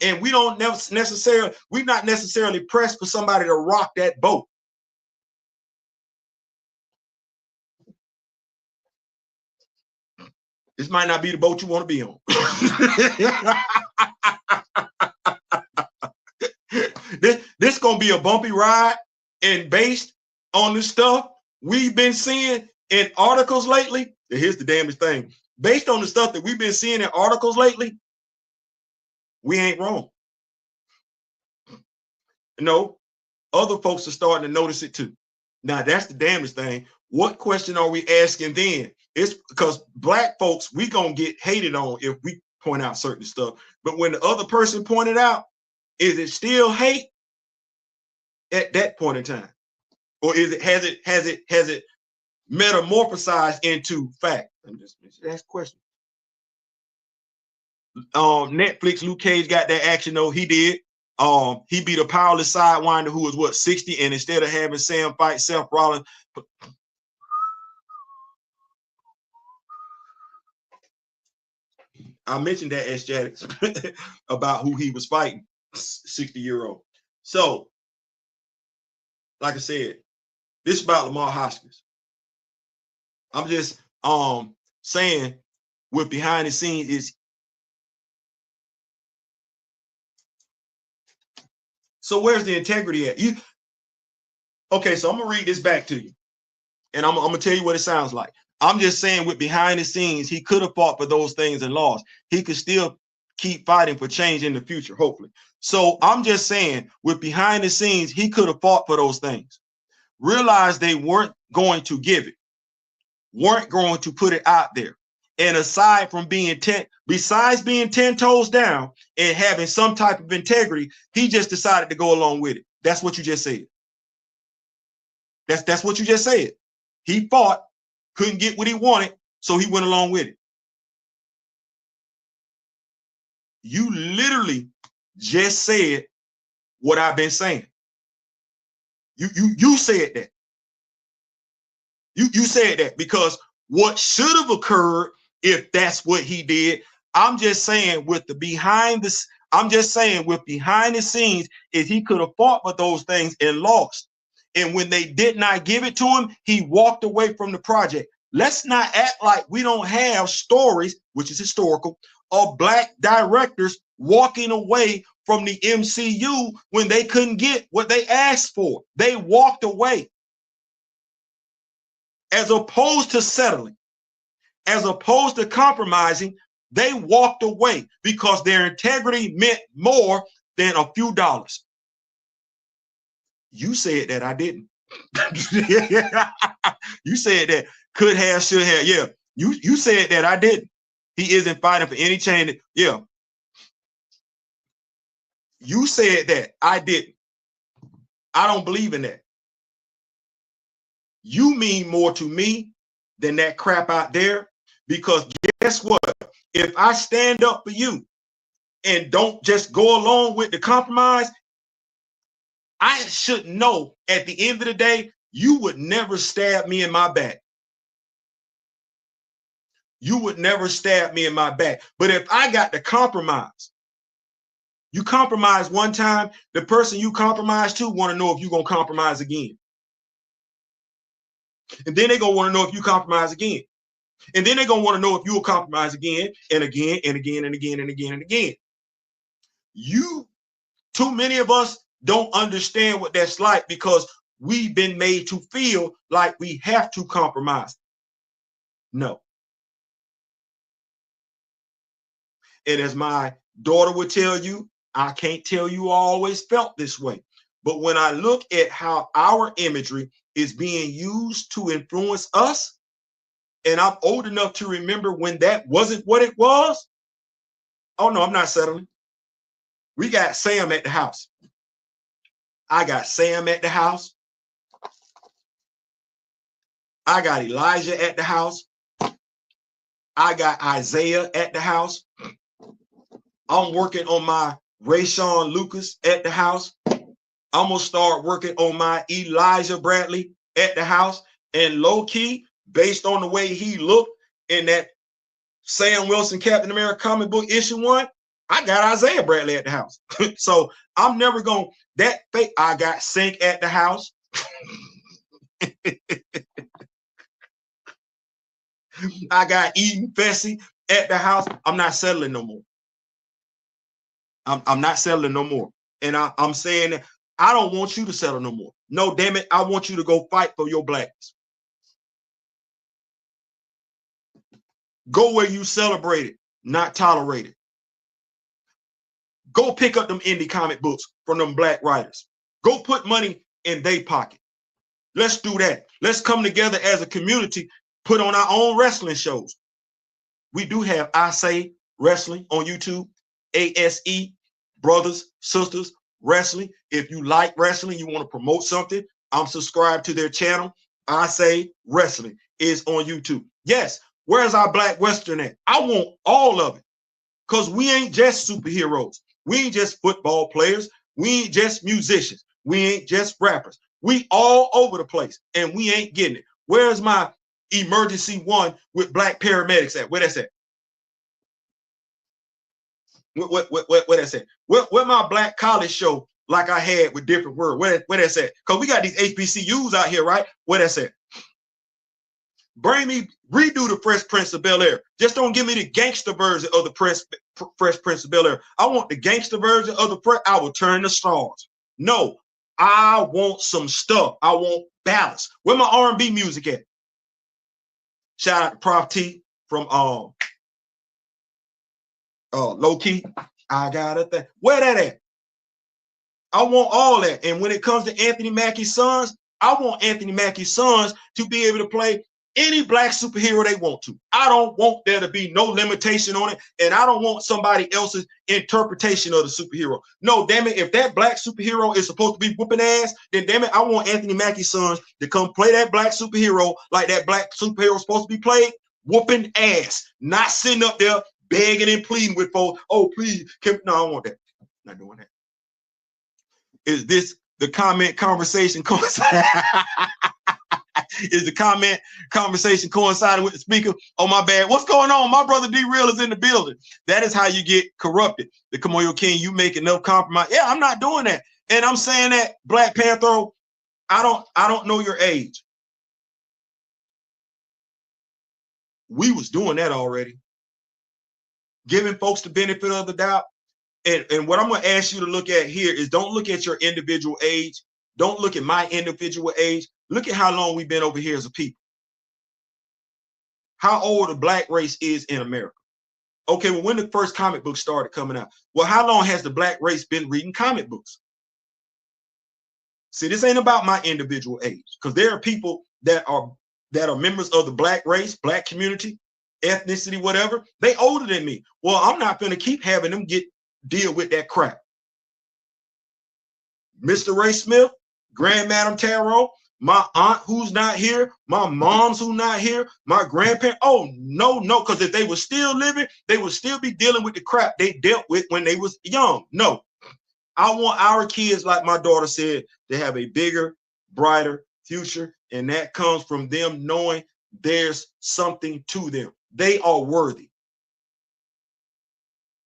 And we don't necessarily, we're not necessarily pressed for somebody to rock that boat. This might not be the boat you want to be on. This gonna be a bumpy ride, and based on the stuff we've been seeing in articles lately, here's the damnest thing. Based on the stuff that we've been seeing in articles lately, we ain't wrong. No, other folks are starting to notice it too. Now, that's the damnest thing. What question are we asking then? It's because Black folks, we gonna get hated on if we point out certain stuff. But when the other person pointed out, is it still hate at that point in time? Or is it has it metamorphosized into fact? I'm just ask a question. Netflix, Luke Cage got that action though. He did. He beat a powerless sidewinder who was what, 60, and instead of having Sam fight Seth Rollins. I mentioned that as Jadix about who he was fighting, 60-year-old. So, like I said, this is about Lamar Hoskins. I'm just saying what behind the scenes is. So where's the integrity at? Okay, so I'm gonna read this back to you, and I'm gonna tell you what it sounds like. I'm just saying with behind the scenes, he could have fought for those things and lost. He could still keep fighting for change in the future, hopefully. So I'm just saying with behind the scenes, he could have fought for those things. Realized they weren't going to give it, weren't going to put it out there. And besides being 10 toes down and having some type of integrity, he just decided to go along with it. That's what you just said. That's what you just said. He fought, couldn't get what he wanted, so he went along with it. You literally just said what I've been saying. You said that. You said that, because what should have occurred if that's what he did, I'm just saying with behind the scenes is he could have fought for those things and lost. And when they did not give it to him, he walked away from the project. Let's not act like we don't have stories, which is historical, of black directors walking away from the MCU when they couldn't get what they asked for. They walked away. As opposed to settling, as opposed to compromising, they walked away because their integrity meant more than a few dollars. You said that, I didn't. You said that, could have, should have. Yeah, you said that, I didn't. He isn't fighting for any change. Yeah. You said that, I didn't. I don't believe in that. You mean more to me than that crap out there, because guess what? If I stand up for you and don't just go along with the compromise, I should know at the end of the day, you would never stab me in my back. You would never stab me in my back. But if I got to compromise, you compromise one time, the person you compromise to want to know if you're going to compromise again. And then they're going to want to know if you compromise again. And then they're going to want to know if you will compromise again and again and again and again and again and again. Too many of us don't understand what that's like, because we've been made to feel like we have to compromise. No. And as my daughter would tell you, I can't tell you I always felt this way. But when I look at how our imagery is being used to influence us, and I'm old enough to remember when that wasn't what it was, oh no, I'm not settling. We got Sam at the house. I got Sam at the house. I got Elijah at the house. I got Isaiah at the house. I'm working on my Rayshawn Lucas at the house. I'm going to start working on my Elijah Bradley at the house. And low key, based on the way he looked in that Sam Wilson Captain America comic book issue 1, I got Isaiah Bradley at the house. So I'm never going that fake. I got Sink at the house. I got Eden Fessy at the house. I'm not settling no more. I'm not settling no more. And I'm saying that I don't want you to settle no more. No, damn it. I want you to go fight for your blackness. Go where you celebrate it, not tolerate it. Go pick up them indie comic books from them black writers. Go put money in their pocket. Let's do that. Let's come together as a community, put on our own wrestling shows. We do have I Say Wrestling on YouTube, ASE, Brothers, Sisters, Wrestling. If you like wrestling, you want to promote something, I'm subscribed to their channel. I Say Wrestling is on YouTube. Yes, where's our Black Western at? I want all of it, because we ain't just superheroes. We ain't just football players. We ain't just musicians. We ain't just rappers. We all over the place, and we ain't getting it. Where's my emergency 1 with black paramedics at? Where that's at? What that's at? Where my black college show like I had with different words? Where that's at? Because we got these HBCUs out here, right? Where that's at? Bring me, redo the Fresh Prince of Bel-Air. Just don't give me the gangster version of the Fresh Prince of Bel-Air. I want the gangster version of the I will turn the stars. No, I want some stuff. I want balance. Where my R&B music at? Shout out to Prof T from Low Key. I got a thing. Where that at? I want all that. And when it comes to Anthony Mackie's Sons, I want Anthony Mackie's Sons to be able to play any black superhero they want to. I don't want there to be no limitation on it, and I don't want somebody else's interpretation of the superhero. No, damn it, if that black superhero is supposed to be whooping ass, then damn it, I want Anthony Mackie's sons to come play that black superhero like that black superhero is supposed to be played, whooping ass, not sitting up there begging and pleading with folks. Oh, please, no, I don't want that. I'm not doing that. Is this the comment conversation coinciding? Is the comment conversation coinciding with the speaker? Oh, my bad. What's going on? My brother D-Real is in the building. That is how you get corrupted. The Kamoyo King, you make enough compromise. Yeah, I'm not doing that. And I'm saying that, Black Panther, I don't know your age. We was doing that already. Giving folks the benefit of the doubt. And what I'm going to ask you to look at here is don't look at your individual age. Don't look at my individual age. Look at how long we've been over here as a people. How old the black race is in America. Okay, well, when the first comic books started coming out, well, how long has the black race been reading comic books? See, this ain't about my individual age, because there are people that are members of the black race, black community, ethnicity, whatever. They older than me. Well, I'm not going to keep having them deal with that crap. Mr. Ray Smith, Grand Madam Tarot, my aunt who's not here, my mom's who's not here, my grandparents. Oh, no, because if they were still living, they would still be dealing with the crap they dealt with when they was young. No, I want our kids, like my daughter said, to have a bigger, brighter future, and that comes from them knowing there's something to them. They are worthy.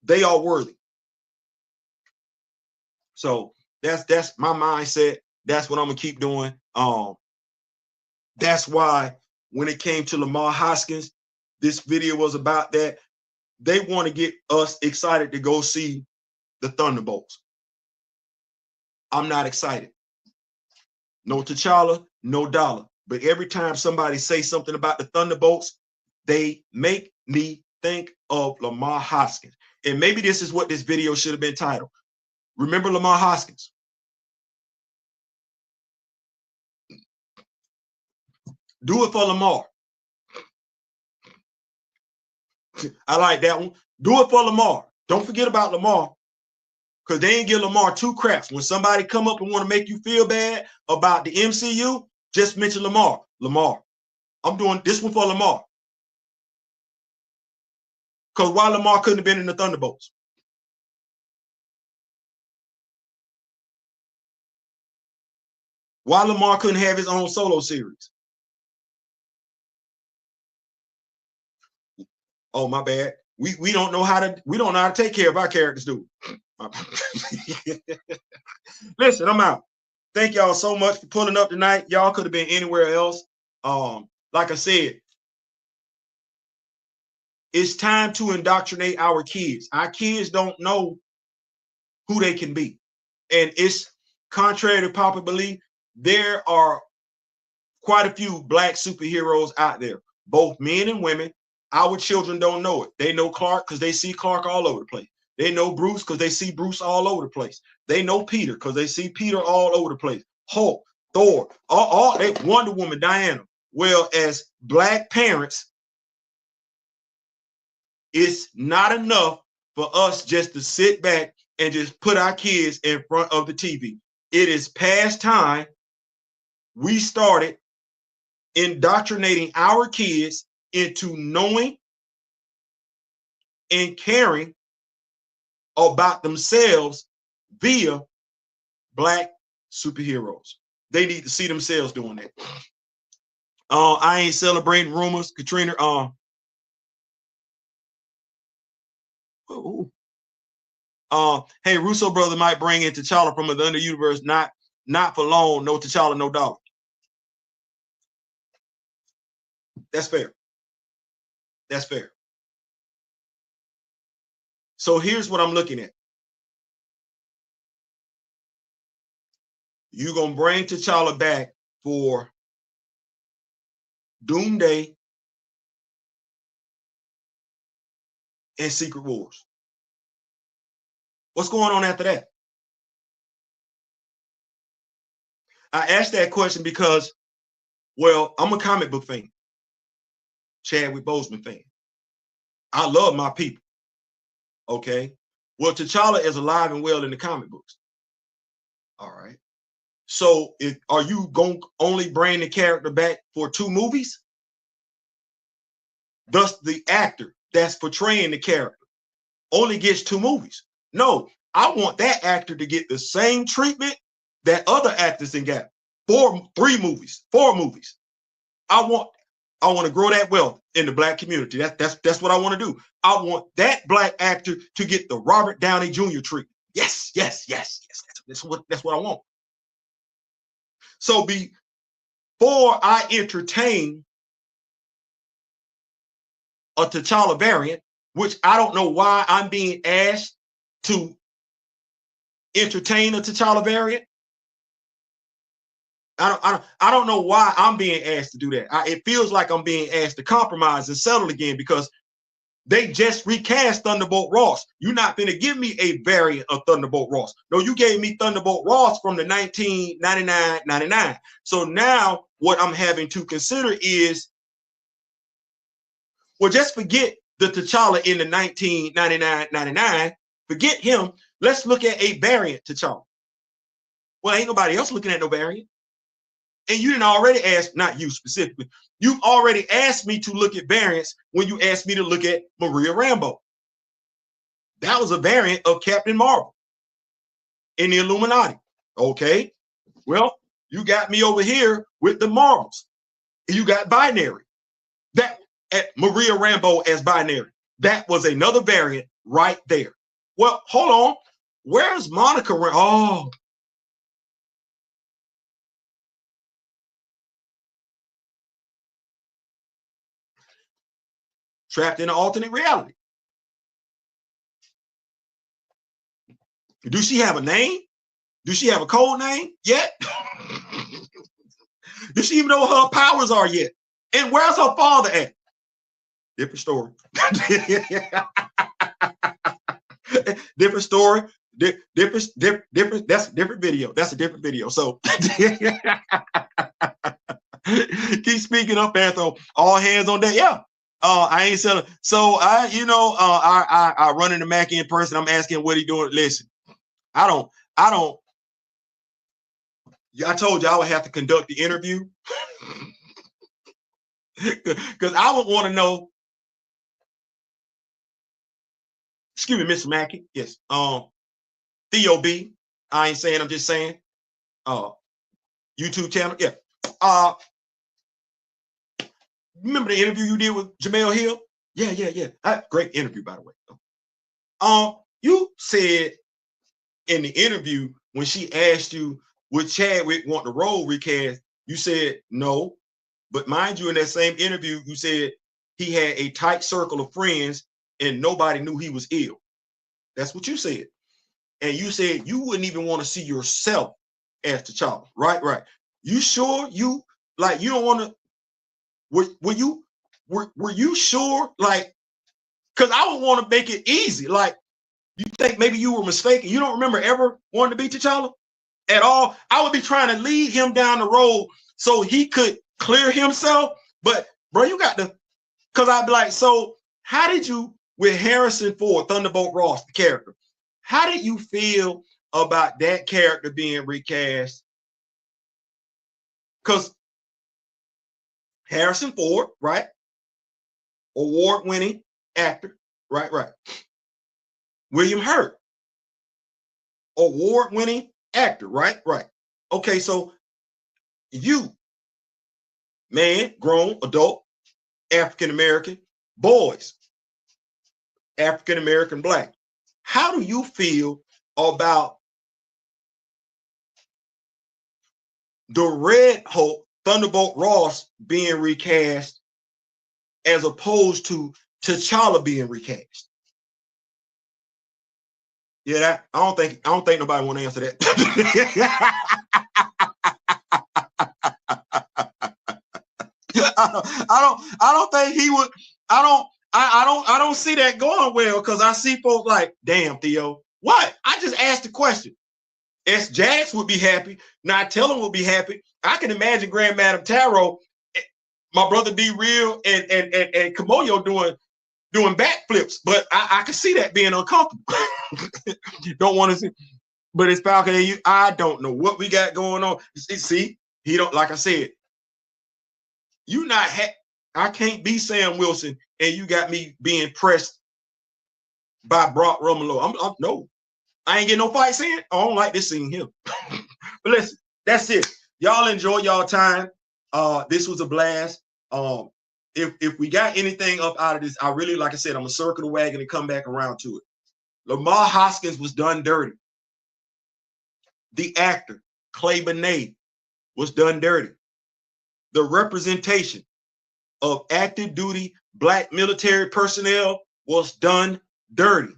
They are worthy. So that's my mindset. That's what I'm gonna keep doing. That's why when it came to Lamar Hoskins, this video was about that. They want to get us excited to go see the Thunderbolts. I'm not excited. No T'Challa, no dollar. But every time somebody says something about the Thunderbolts, they make me think of Lamar Hoskins. And maybe this is what this video should have been titled. Remember Lamar Hoskins? Do it for Lamar. I like that one. Do it for Lamar. Don't forget about Lamar, because they ain't give Lamar two craps. When somebody come up and want to make you feel bad about the MCU, just mention Lamar. Lamar. I'm doing this one for Lamar. Because why Lamar couldn't have been in the Thunderbolts? Why Lamar couldn't have his own solo series? Oh, my bad. We don't know how to take care of our characters, do we? Listen, I'm out. Thank y'all so much for pulling up tonight. Y'all could have been anywhere else. Like I said, it's time to indoctrinate our kids. Our kids don't know who they can be. And it's contrary to popular belief, there are quite a few black superheroes out there, both men and women. Our children don't know it. They know Clark because they see Clark all over the place. They know Bruce because they see Bruce all over the place. They know Peter because they see Peter all over the place. Hulk, Thor, all they Wonder Woman, Diana. Well, as black parents, it's not enough for us just to sit back and just put our kids in front of the TV. It is past time we started indoctrinating our kids into knowing and caring about themselves via black superheroes. They need to see themselves doing that. I ain't celebrating rumors. Katrina, hey, Russo brother might bring in T'Challa from the under universe, not for long. No T'Challa, no dollar. That's fair. That's fair. So here's what I'm looking at. You're going to bring T'Challa back for Doomsday and Secret Wars. What's going on after that? I asked that question because, well, I'm a comic book fan. Chadwick Boseman fan. I love my people. Okay. Well, T'Challa is alive and well in the comic books. All right. So are you going to only bring the character back for 2 movies? Thus, the actor that's portraying the character only gets 2 movies. No, I want that actor to get the same treatment that other actors in got. 3 movies, 4 movies. I want to grow that wealth in the Black community. That's what I want to do. I want that Black actor to get the Robert Downey Jr. treatment. Yes. That's what I want. So before I entertain a T'Challa variant, which I don't know why I'm being asked to entertain a T'Challa variant. I don't know why I'm being asked to do that. It feels like I'm being asked to compromise and settle again because they just recast Thunderbolt Ross. You're not going to give me a variant of Thunderbolt Ross. No, you gave me Thunderbolt Ross from the 1999. So now what I'm having to consider is, well, just forget the T'Challa in the 1999. Forget him. Let's look at a variant T'Challa. Well, ain't nobody else looking at no variant. And you didn't already ask, not you specifically, you've already asked me to look at variants when you asked me to look at Maria Rambeau. That was a variant of Captain Marvel in the Illuminati. Okay, well, you got me over here with the Marvels. You got Binary. That Maria Rambeau as Binary. That was another variant right there. Well, hold on. Where's Monica? Oh. Trapped in an alternate reality. Do she have a name? Do she have a code name yet? Does she even know what her powers are yet? And where's her father at? Different story. Different story. Different. That's a different video. That's a different video. So keep speaking up, Anthony. All hands on deck. Yeah. I ain't selling. So I run into Mac in person. I'm asking what he doing. Listen, I told you I would have to conduct the interview because I would want to know. Excuse me, Mr. Mackey. Yes. Theo B. I ain't saying. I'm just saying. YouTube channel. Yeah. Remember the interview you did with Jamel Hill? Yeah. Great interview, by the way. You said in the interview when she asked you would Chadwick want the role recast, you said no. But mind you, in that same interview, you said he had a tight circle of friends and nobody knew he was ill. That's what you said. And you said you wouldn't even want to see yourself as T'Challa. Right. You sure you don't want to? Were you sure? Like, because I would want to make it easy. Like, you think maybe you were mistaken. You don't remember ever wanting to be T'Challa at all. I would be trying to lead him down the road so he could clear himself. But bro, you got to, because I'd be like, so how did you, with Harrison Ford, Thunderbolt Ross, the character, how did you feel about that character being recast? Because Harrison Ford, right? Award-winning actor, right. William Hurt, award-winning actor, right. Okay, so you, man, grown, adult, African-American, boys, African-American, Black. How do you feel about the Red Hulk, Thunderbolt Ross, being recast as opposed to T'Challa being recast? Yeah, I don't think nobody want to answer that. I don't think he would. I don't see that going well because I see folks like, damn, Theo, what? I just asked the question. S. Jax would be happy. Not Tellum would be happy. I can imagine Grand Madam Tarot my brother D Real and Kamoyo doing backflips, but I can see that being uncomfortable. Don't want to see, but it's Falcon and you. I don't know what we got going on. See, he don't, like I said, you not I can't be Sam Wilson and you got me being pressed by Brock Romero. No, I ain't getting no fights in. I don't like this scene here. But listen, that's it. Y'all enjoy y'all time. This was a blast. If we got anything up out of this, I really, like I said, I'm gonna circle the wagon and come back around to it. Lamar Hoskins was done dirty. The actor Clay Benet was done dirty. The representation of active duty Black military personnel was done dirty.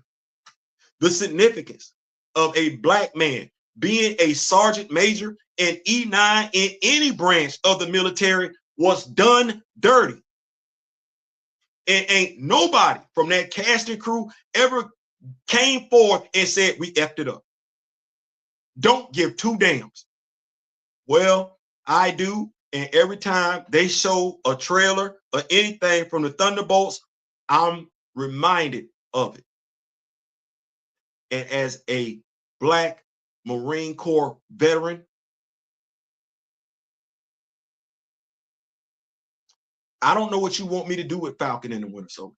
The significance of a Black man being a sergeant major and E9 in any branch of the military was done dirty. And ain't nobody from that cast and crew ever came forth and said, we effed it up. Don't give two damns. Well, I do. And every time they show a trailer or anything from the Thunderbolts, I'm reminded of it. And as a Black Marine Corps veteran, I don't know what you want me to do with Falcon and the Winter Soldier.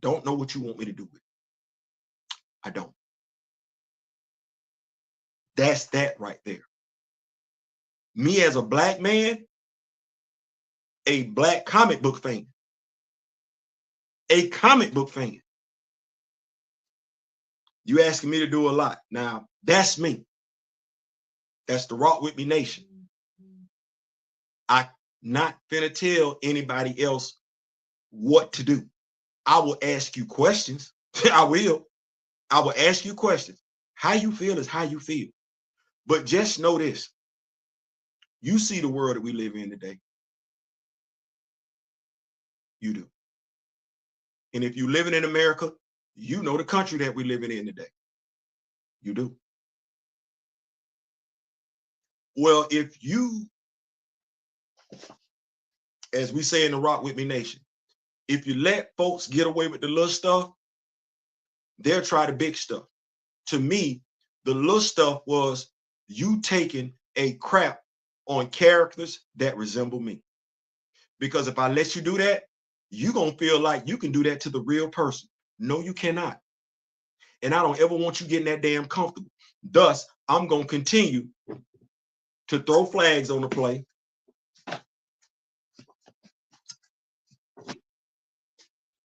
Don't know what you want me to do with it. I don't. That's that right there. Me as a Black man, a Black comic book fan, you asking me to do a lot. Now, that's me. That's the Rock With Me Nation. I'm not finna tell anybody else what to do. I will ask you questions. I will ask you questions. How you feel is how you feel. But just know this. You see the world that we live in today. You do. And if you're living in America, you know the country that we're living in today. You do. Well, if you, as we say in the Rock With Me Nation, if you let folks get away with the little stuff, they'll try the big stuff. To me, the little stuff was you taking a crap on characters that resemble me. Because if I let you do that, you're going to feel like you can do that to the real person. No, you cannot. And I don't ever want you getting that damn comfortable. Thus, I'm going to continue to throw flags on the play.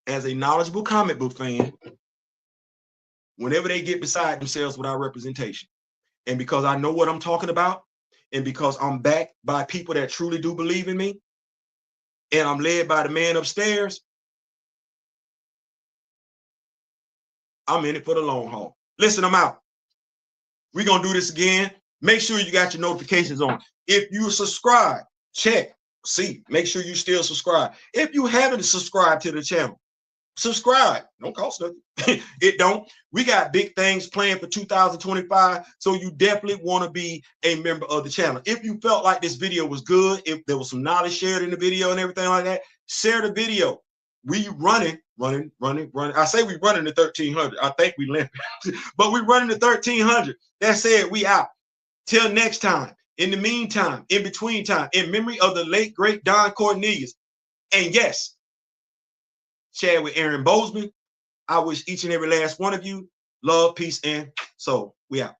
As a knowledgeable comic book fan, whenever they get beside themselves without representation, and because I know what I'm talking about, and because I'm backed by people that truly do believe in me, and I'm led by the man upstairs, I'm in it for the long haul. Listen, I'm out. We're going to do this again. Make sure you got your notifications on. If you subscribe, check, see, make sure you still subscribe. If you haven't subscribed to the channel, subscribe. Don't cost nothing. It don't. We got big things planned for 2025, so you definitely want to be a member of the channel. If you felt like this video was good, if there was some knowledge shared in the video and everything like that, share the video. We running. I say we running the 1300. I think we limping, but we running the 1300. That said, we out. Till next time. In the meantime, in between time, in memory of the late great Don Cornelius, and yes, Chad with Aaron Bozeman, I wish each and every last one of you love, peace, and soul. We out.